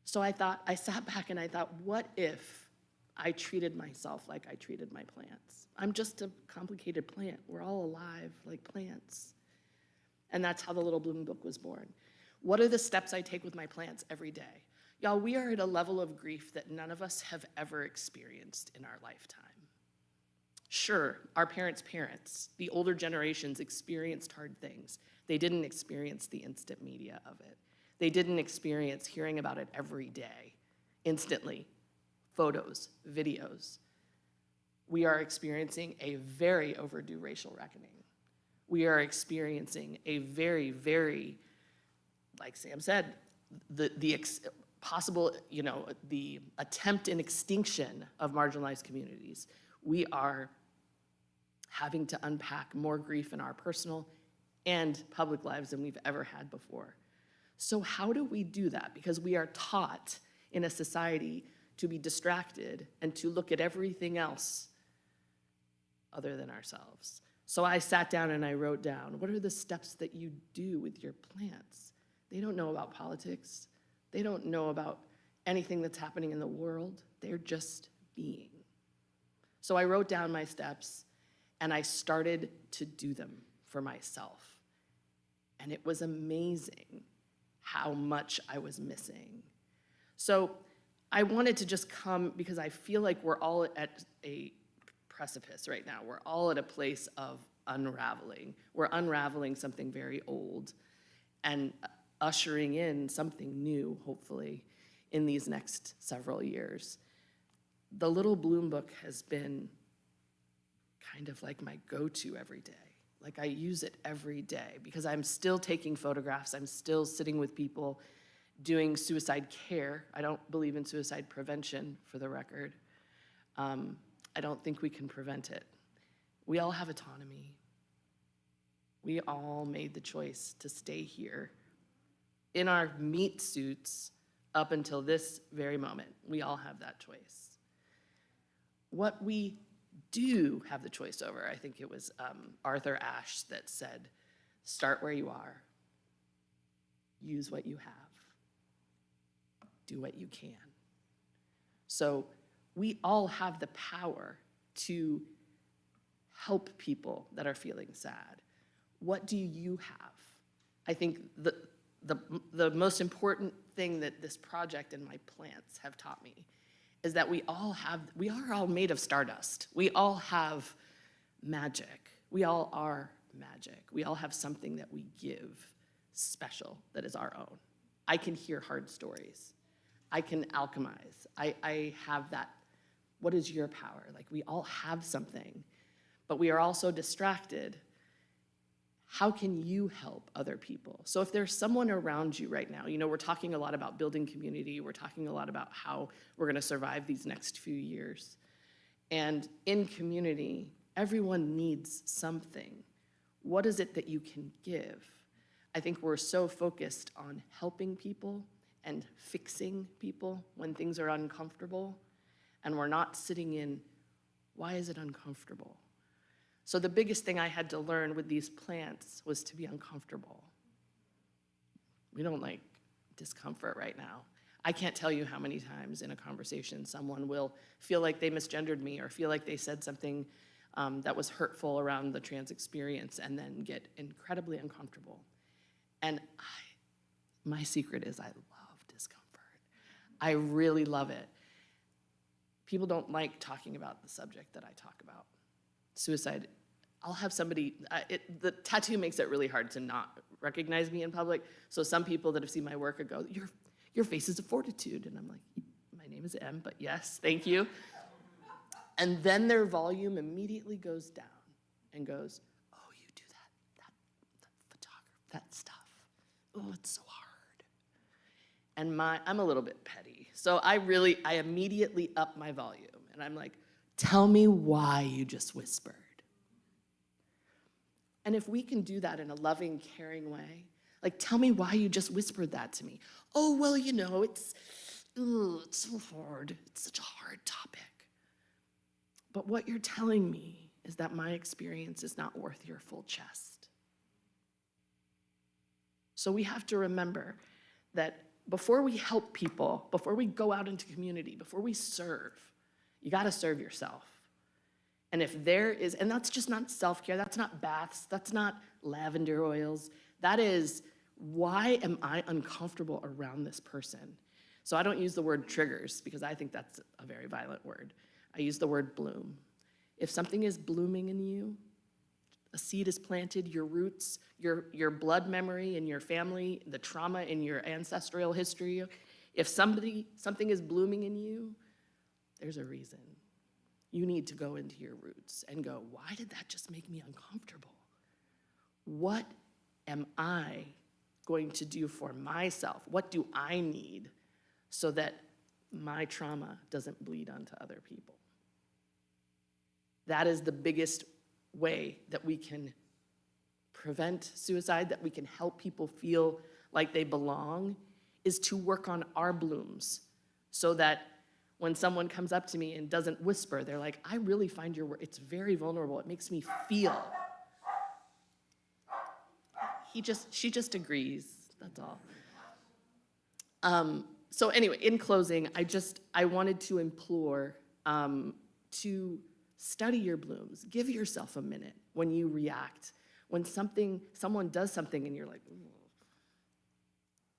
So I sat back and I thought, what if I treated myself like I treated my plants? I'm just a complicated plant. We're all alive like plants. And that's how the Little Bloom Book was born. What are the steps I take with my plants every day? Y'all, we are at a level of grief that none of us have ever experienced in our lifetime. Sure, our parents' parents, the older generations experienced hard things. They didn't experience the instant media of it. They didn't experience hearing about it every day, instantly, photos, videos. We are experiencing a very overdue racial reckoning. We are experiencing a very, very, like Sam said, possible, the attempt and extinction of marginalized communities. We are having to unpack more grief in our personal and public lives than we've ever had before. So how do we do that? Because we are taught in a society to be distracted and to look at everything else other than ourselves. So I sat down and I wrote down, what are the steps that you do with your plants? They don't know about politics. They don't know about anything that's happening in the world. They're just being. So I wrote down my steps and I started to do them for myself. And it was amazing how much I was missing. So I wanted to just come because I feel like we're all at a precipice right now. We're all at a place of unraveling. We're unraveling something very old and ushering in something new, hopefully, in these next several years. The Little Bloom book has been kind of like my go-to every day. Like I use it every day because I'm still taking photographs. I'm still sitting with people doing suicide care. I don't believe in suicide prevention, for the record. I don't think we can prevent it. We all have autonomy. We all made the choice to stay here in our meat suits up until this very moment. We all have that choice. What we do have the choice over, I think it was Arthur Ashe that said, start where you are, use what you have, do what you can. So we all have the power to help people that are feeling sad. What do you have? I think the most important thing that this project and my plants have taught me is that we are all made of stardust. We all have magic. We all are magic. We all have something that we give special that is our own. I can hear hard stories. I can alchemize. I have that. What is your power? Like we all have something, but we are also distracted. How can you help other people? So if there's someone around you right now, we're talking a lot about building community. We're talking a lot about how we're gonna survive these next few years. And in community, everyone needs something. What is it that you can give? I think we're so focused on helping people and fixing people when things are uncomfortable, and we're not sitting in, why is it uncomfortable? So the biggest thing I had to learn with these plants was to be uncomfortable. We don't like discomfort right now. I can't tell you how many times in a conversation someone will feel like they misgendered me or feel like they said something that was hurtful around the trans experience and then get incredibly uncomfortable. And my secret is I love discomfort. I really love it. People don't like talking about the subject that I talk about. Suicide. I'll have somebody, the tattoo makes it really hard to not recognize me in public. So some people that have seen my work go, your face is a fortitude. And I'm like, my name is M, but yes, thank you. And then their volume immediately goes down and goes, oh, you do that photography, that stuff. Oh, it's so hard. And I'm a little bit petty. So I immediately up my volume. And I'm like, tell me why you just whispered. And if we can do that in a loving, caring way, like, tell me why you just whispered that to me. Oh, well, it's so hard. It's such a hard topic. But what you're telling me is that my experience is not worth your full chest. So we have to remember that before we help people, before we go out into community, before we serve, you gotta serve yourself. And if there is, and that's just not self-care, that's not baths, that's not lavender oils, that is, why am I uncomfortable around this person? So I don't use the word triggers because I think that's a very violent word. I use the word bloom. If something is blooming in you, a seed is planted, your roots, your blood memory in your family, the trauma in your ancestral history, if something is blooming in you, there's a reason. You need to go into your roots and go, why did that just make me uncomfortable? What am I going to do for myself? What do I need so that my trauma doesn't bleed onto other people? That is the biggest way that we can prevent suicide, that we can help people feel like they belong, is to work on our blooms so that when someone comes up to me and doesn't whisper, they're like, I really find your work, it's very vulnerable. It makes me feel. She just agrees, that's all. So anyway, in closing, I wanted to implore to study your blooms. Give yourself a minute when you react. When someone does something and you're like, ooh.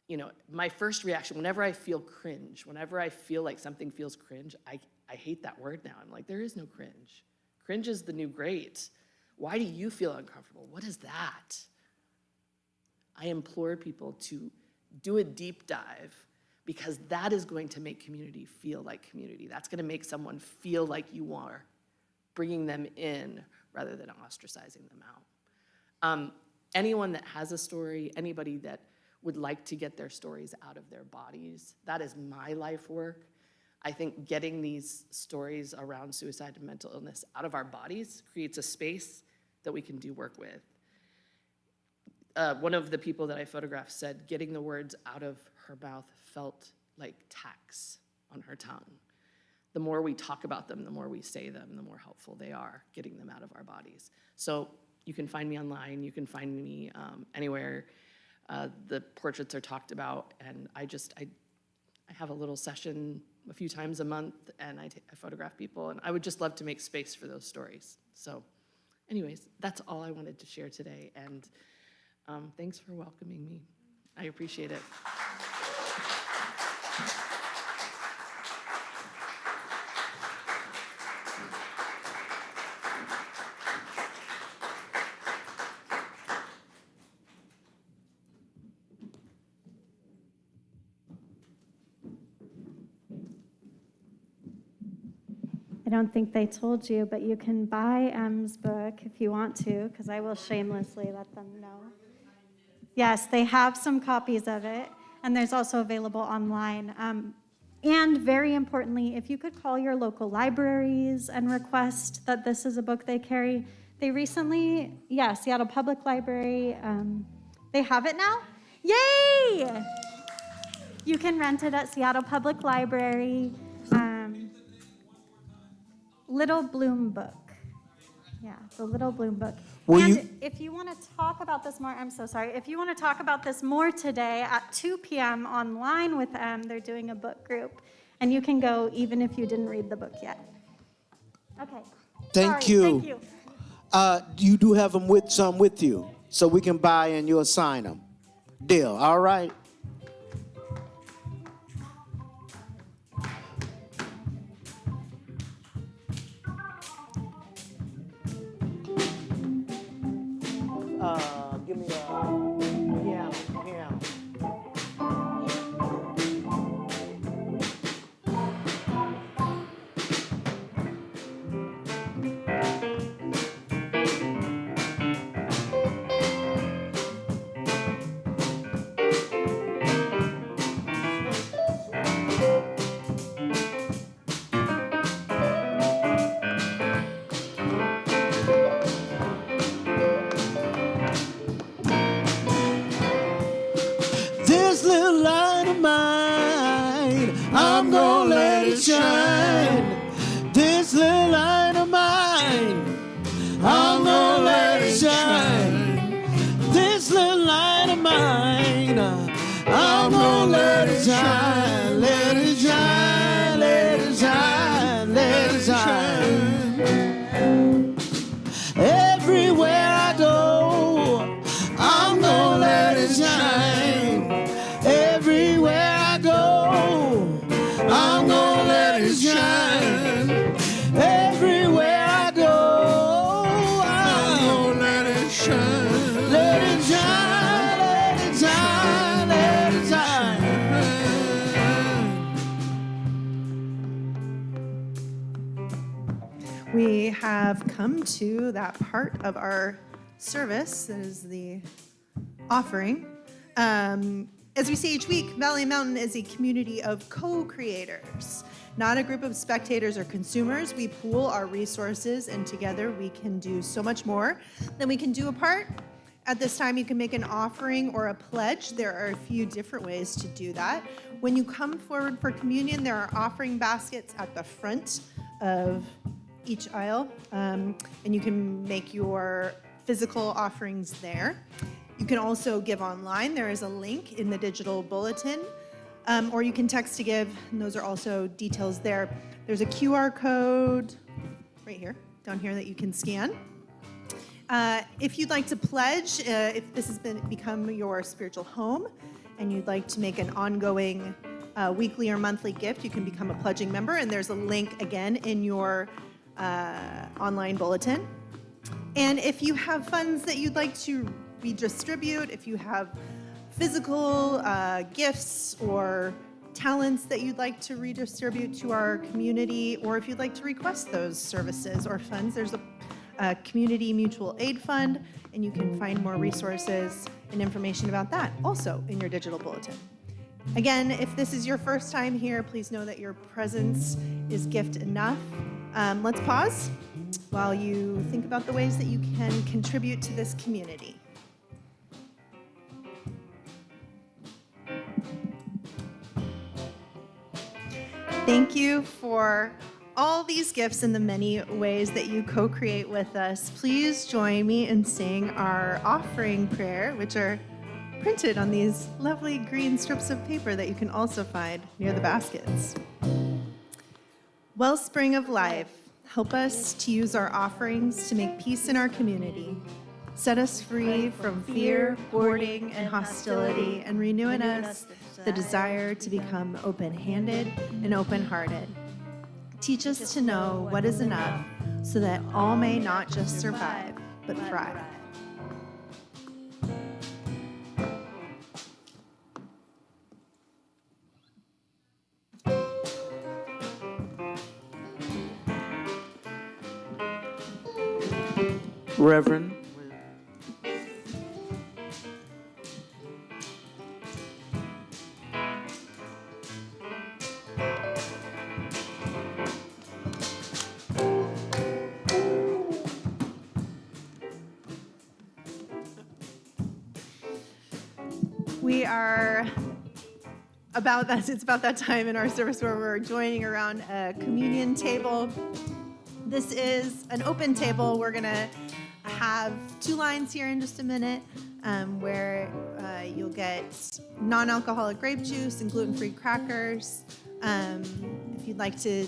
You know, my first reaction, whenever I feel cringe, whenever I feel like something feels cringe, I hate that word now. I'm like, there is no cringe. Cringe is the new great. Why do you feel uncomfortable? What is that? I implore people to do a deep dive, because that is going to make community feel like community. That's going to make someone feel like you are bringing them in rather than ostracizing them out. Anyone that has a story, anybody that would like to get their stories out of their bodies, that is my life work. I think getting these stories around suicide and mental illness out of our bodies creates a space that we can do work with. One of the people that I photographed said getting the words out of her mouth felt like tacks on her tongue. The more we talk about them, the more we say them, the more helpful they are getting them out of our bodies. So you can find me online, you can find me anywhere. The portraits are talked about, and I have a little session a few times a month, and I photograph people, and I would just love to make space for those stories. So anyways, that's all I wanted to share today, and thanks for welcoming me. I appreciate it. I don't think they told you, but you can buy M's book if you want to, because I will shamelessly let them know. Yes, they have some copies of it, and there's also available online. And very importantly, if you could call your local libraries and request that this is a book they carry. They recently, Seattle Public Library, they have it now. Yay! You can rent it at Seattle Public Library. Little Bloom book. Yeah, the Little Bloom book. And if you want to talk about this more, I'm so sorry. If you want to talk about this more today at 2 p.m. online with them, they're doing a book group. And you can go even if you didn't read the book yet. Okay. Thank you. Thank you. You do have them with you, so we can buy and you'll sign them. Deal, all right? Give me a piano. This little light of mine, I'm gonna let it shine. This little light of mine, I'm gonna let it shine. This little light of mine, I'm gonna let it shine. Let it shine, let it shine, let it shine. Everywhere I go, I'm gonna let it shine. Everywhere I go, I'm gonna let it shine. We have come to that part of our service that is the offering. As we say each week, Valley Mountain is a community of co-creators, not a group of spectators or consumers. We pool our resources, and together we can do so much more than we can do apart. At this time, you can make an offering or a pledge. There are a few different ways to do that. When you come forward for communion, there are offering baskets at the front of each aisle, and you can make your physical offerings there. You can also give online. There is a link in the digital bulletin, or you can text to give, and those are also details there. There's a QR code right here, down here, that you can scan. If you'd like to pledge, if this has become your spiritual home, and you'd like to make an ongoing weekly or monthly gift, you can become a pledging member, and there's a link again in your online bulletin. And if you have funds that you'd like to redistribute, if you have physical gifts or talents that you'd like to redistribute to our community, or if you'd like to request those services or funds, there's a community mutual aid fund, and you can find more resources and information about that also in your digital bulletin. Again, if this is your first time here, please know that your presence is gift enough. Let's pause while you think about the ways that you can contribute to this community. Thank you for all these gifts and the many ways that you co-create with us. Please join me in saying our offering prayer, which are printed on these lovely green strips of paper that you can also find near the baskets. Wellspring of life, help us to use our offerings to make peace in our community. Set us free from fear, hoarding, and hostility, and renew in us the desire to become open-handed and open-hearted. Teach us to know what is enough so that all may not just survive, but thrive. Reverend. We are about that. It's about that time in our service where we're joining around a communion table. This is an open table. We're going to have two lines here in just a minute where you'll get non-alcoholic grape juice and gluten-free crackers. If you'd like to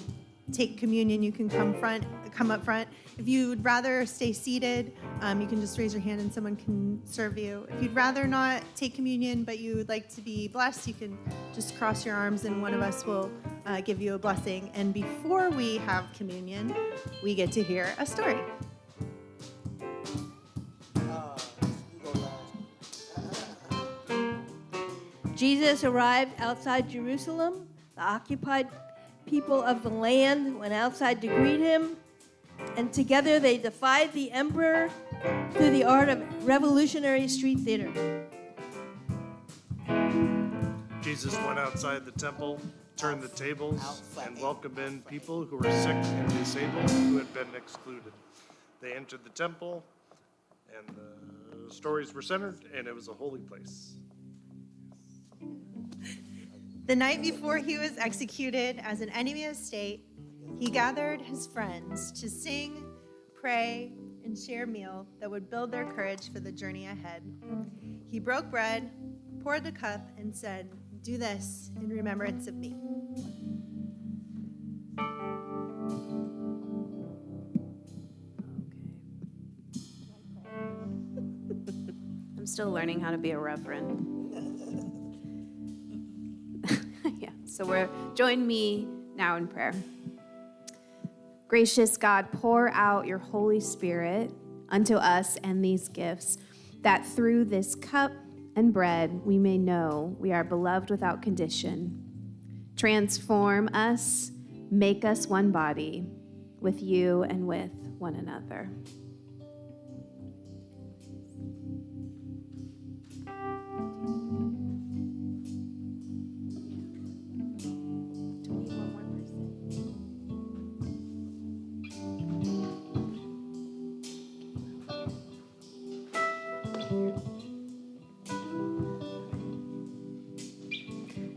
take communion, you can come up front. If you'd rather stay seated, you can just raise your hand and someone can serve you. If you'd rather not take communion, but you would like to be blessed, you can just cross your arms and one of us will give you a blessing. And before we have communion, we get to hear a story. Jesus arrived outside Jerusalem. The occupied people of the land went outside to greet him, and together they defied the emperor through the art of revolutionary street theater. Jesus went outside the temple, turned the tables, and welcomed in people who were sick and disabled who had been excluded. They entered the temple, and the stories were centered, and it was a holy place. The night before he was executed as an enemy of state, he gathered his friends to sing, pray, and share a meal that would build their courage for the journey ahead. He broke bread, poured the cup, and said, "Do this in remembrance of me." I'm still learning how to be a reverend. Yeah, so join me now in prayer. Gracious God, pour out your Holy Spirit unto us and these gifts, that through this cup and bread we may know we are beloved without condition. Transform us, make us one body. with you and with one another.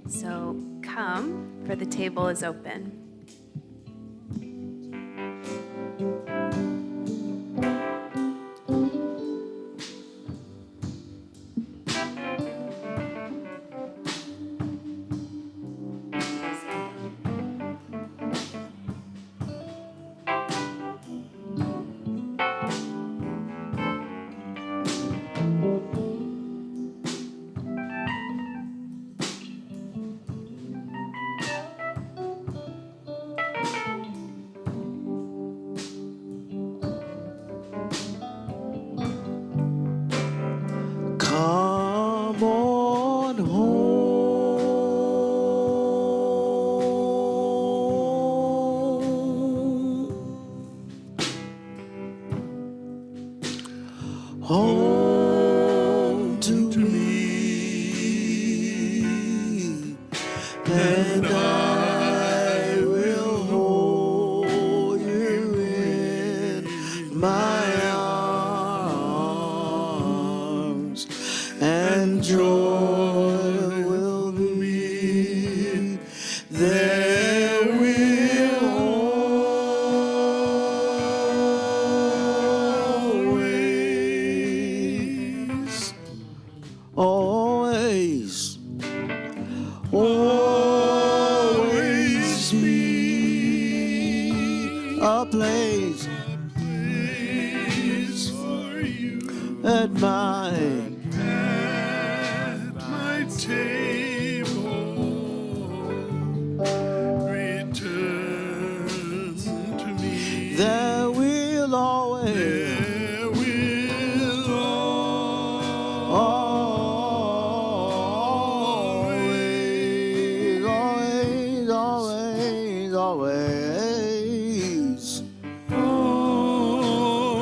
So come, for the table is open. Come on home. Home to me, and I will hold you in my arms, and joy will be there. Will always, always be a place for you at my table. Return to me. There will always,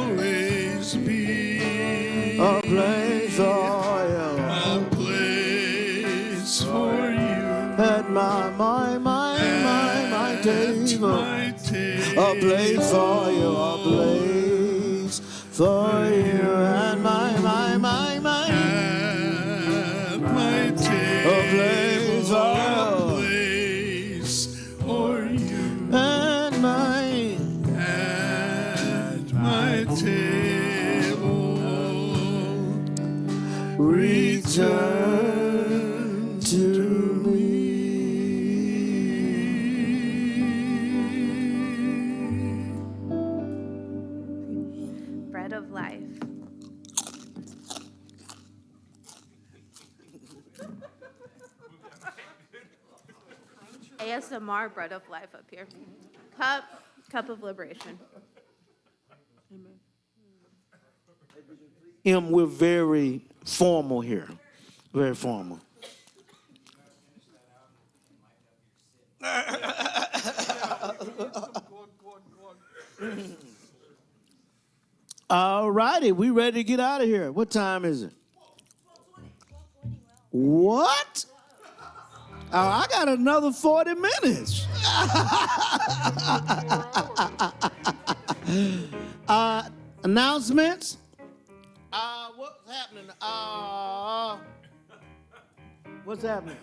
always be a place for you at my table. A place for you, a place for you at my table. A place for you at my table. Return to me. Bread of life. ASMR bread of life up here. Cup of liberation. We're very formal here. Very formal. All righty, we ready to get out of here. What time is it? What? Oh, I got another 40 minutes. Announcements? What's happening? What's happening?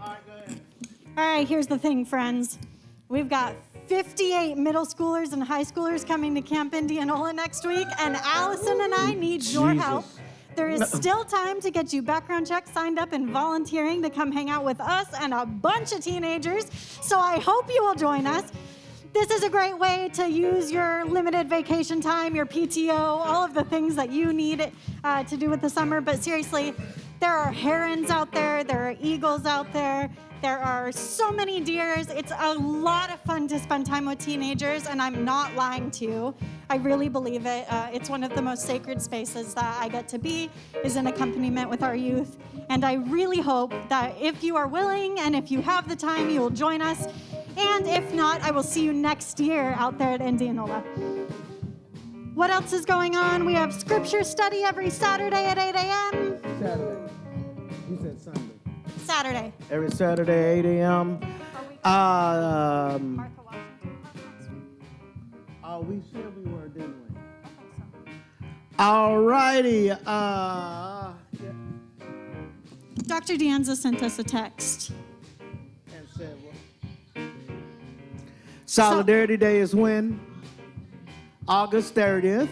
All right, go ahead. All right, here's the thing, friends. We've got 58 middle schoolers and high schoolers coming to Camp Indianola next week, and Allison and I need your help. There is still time to get you background checks, signed up, and volunteering to come hang out with us and a bunch of teenagers. So I hope you will join us. This is a great way to use your limited vacation time, your PTO, all of the things that you need to do with the summer. But seriously, there are herons out there, there are eagles out there, there are so many deers. It's a lot of fun to spend time with teenagers, and I'm not lying to you. I really believe it. It's one of the most sacred spaces that I get to be, is in accompaniment with our youth. And I really hope that if you are willing and if you have the time, you will join us And if not, I will see you next year out there at Indianola. What else is going on? We have scripture study every Saturday at 8 a.m. Saturday. You said Sunday. Saturday. Every Saturday, 8 a.m. Oh, we said we were, didn't we? All righty. Dr. Dianza sent us a text. And said what? Solidarity Day is when? August 30th.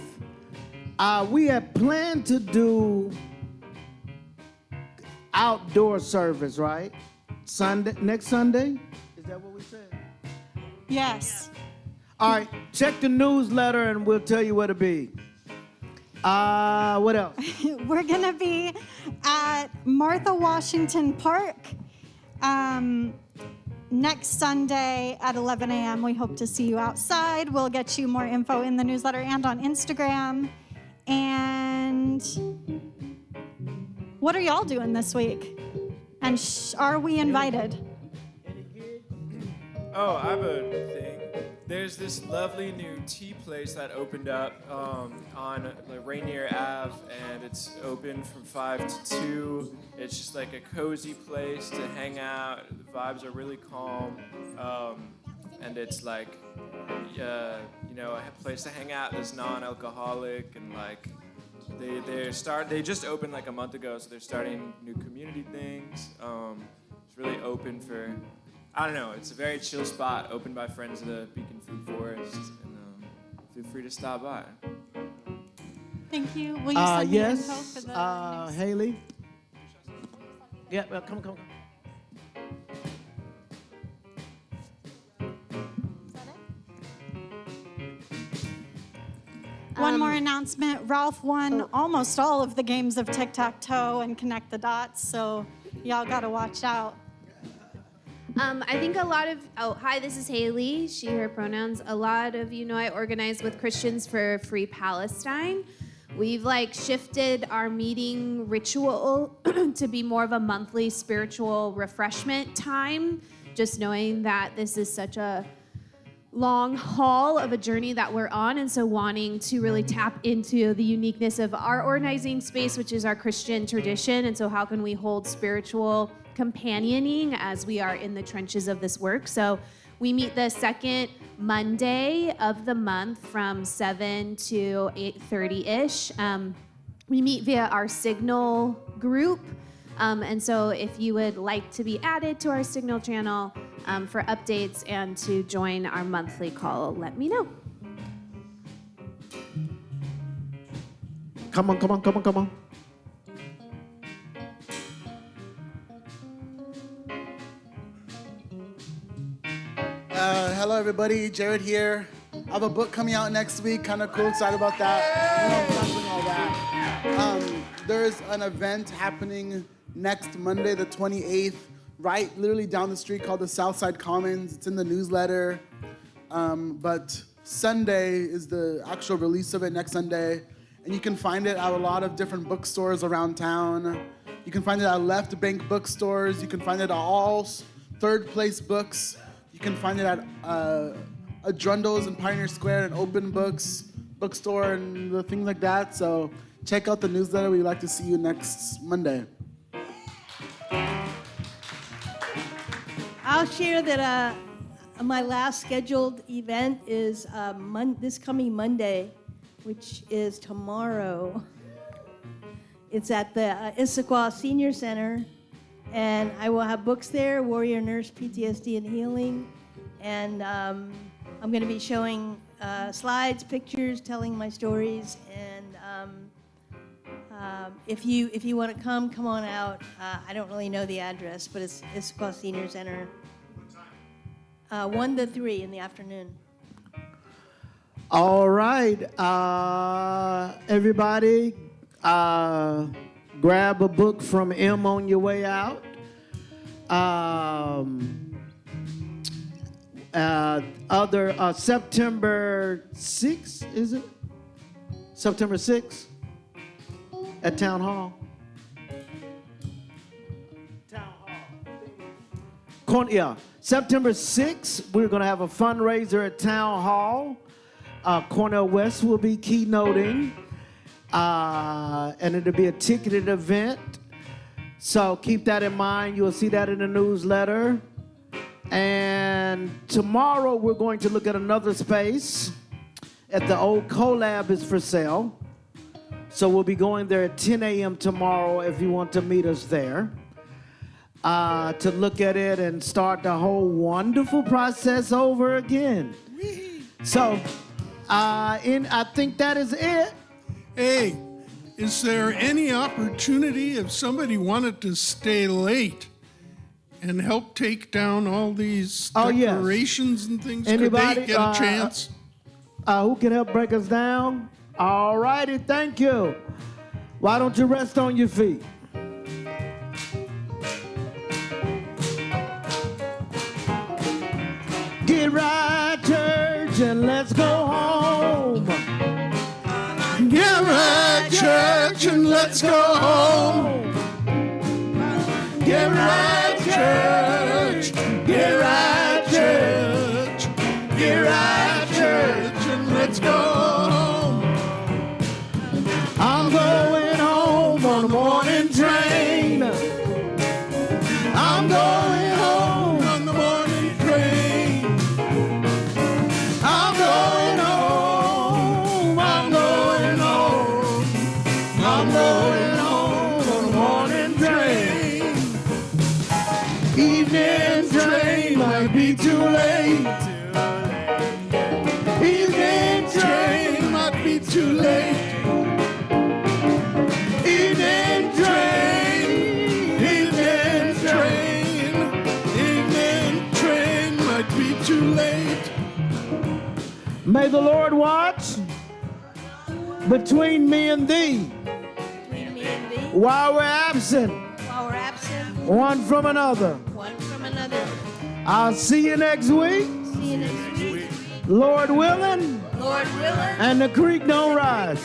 We had planned to do outdoor service, right? Sunday, next Sunday? Is that what we said? Yes. All right, check the newsletter and we'll tell you where to be. What else? We're going to be at Martha Washington Park next Sunday at 11 a.m. We hope to see you outside. We'll get you more info in the newsletter and on Instagram. And what are y'all doing this week? And are we invited? Oh, I have a thing. There's this lovely new tea place that opened up on Rainier Ave, and it's open from 5 to 2. It's just like a cozy place to hang out. The vibes are really calm, and it's like, a place to hang out that's non-alcoholic, and like they just opened like a month ago, so they're starting new community things. It's really open for. I don't know, it's a very chill spot, opened by friends of the Beacon Food Forest, and feel free to stop by. Thank you. Will you send me info for the Yes, Haley? Yeah, well, come. One more announcement. Ralph won almost all of the games of tic-tac-toe and connect the dots, so y'all got to watch out. I think hi, this is Haley, she, her pronouns. A lot of you know I organize with Christians for Free Palestine. We've shifted our meeting ritual to be more of a monthly spiritual refreshment time, just knowing that this is such a long haul of a journey that we're on, and so wanting to really tap into the uniqueness of our organizing space, which is our Christian tradition, and so how can we hold spiritual companioning as we are in the trenches of this work. So we meet the second Monday of the month from 7 to 8:30-ish. We meet via our Signal group. And so if you would like to be added to our Signal channel for updates and to join our monthly call, let me know. Come on. Hello, everybody. Jared here. I have a book coming out next week. Kind of cool. Excited about that. All that. There's an event happening next Monday, the 28th, right literally down the street called the Southside Commons. It's in the newsletter. But Sunday is the actual release of it, next Sunday. And you can find it at a lot of different bookstores around town. You can find it at Left Bank bookstores. You can find it at all Third Place Books. You can find it at Adrundles in Pioneer Square and Open Books bookstore and the things like that. So check out the newsletter. We'd like to see you next Monday. I'll share that my last scheduled event is this coming Monday, which is tomorrow. It's at the Issaquah Senior Center, and I will have books there, Warrior Nurse, PTSD and Healing, and I'm going to be showing slides, pictures, telling my stories, and if you want to come on out. I don't really know the address, but it's Issaquah Senior Center. 1 to 3 in the afternoon. All right, everybody, grab a book from M on your way out. September 6th, is it? September 6th at Town Hall. September 6th, we're going to have a fundraiser at Town Hall. Cornel West will be keynoting, and it'll be a ticketed event. So keep that in mind. You'll see that in the newsletter. And tomorrow, we're going to look at another space at the old Collab is for sale. So we'll be going there at 10 a.m. tomorrow if you want to meet us there. To look at it and start the whole wonderful process over again. So, I think that is it. Hey, is there any opportunity if somebody wanted to stay late and help take down all these decorations and things? Anybody, could they get a chance? Who can help break us down? All righty, thank you. Why don't you rest on your feet? Get right, church, and let's go home. Get right, church, and let's go home. Get right, church. Get right, church. Get right, church, and let's go home. I'm going home on the morning train. I'm going home on the morning train. I'm going home. I'm going home. I'm going home on the morning train. Evening train might be too late. Evening train might be too late. Evening train, evening train, evening train might be too late. May the Lord watch between me and thee while we're absent one from another. I'll see you next week. Lord willing. And the creek don't rise.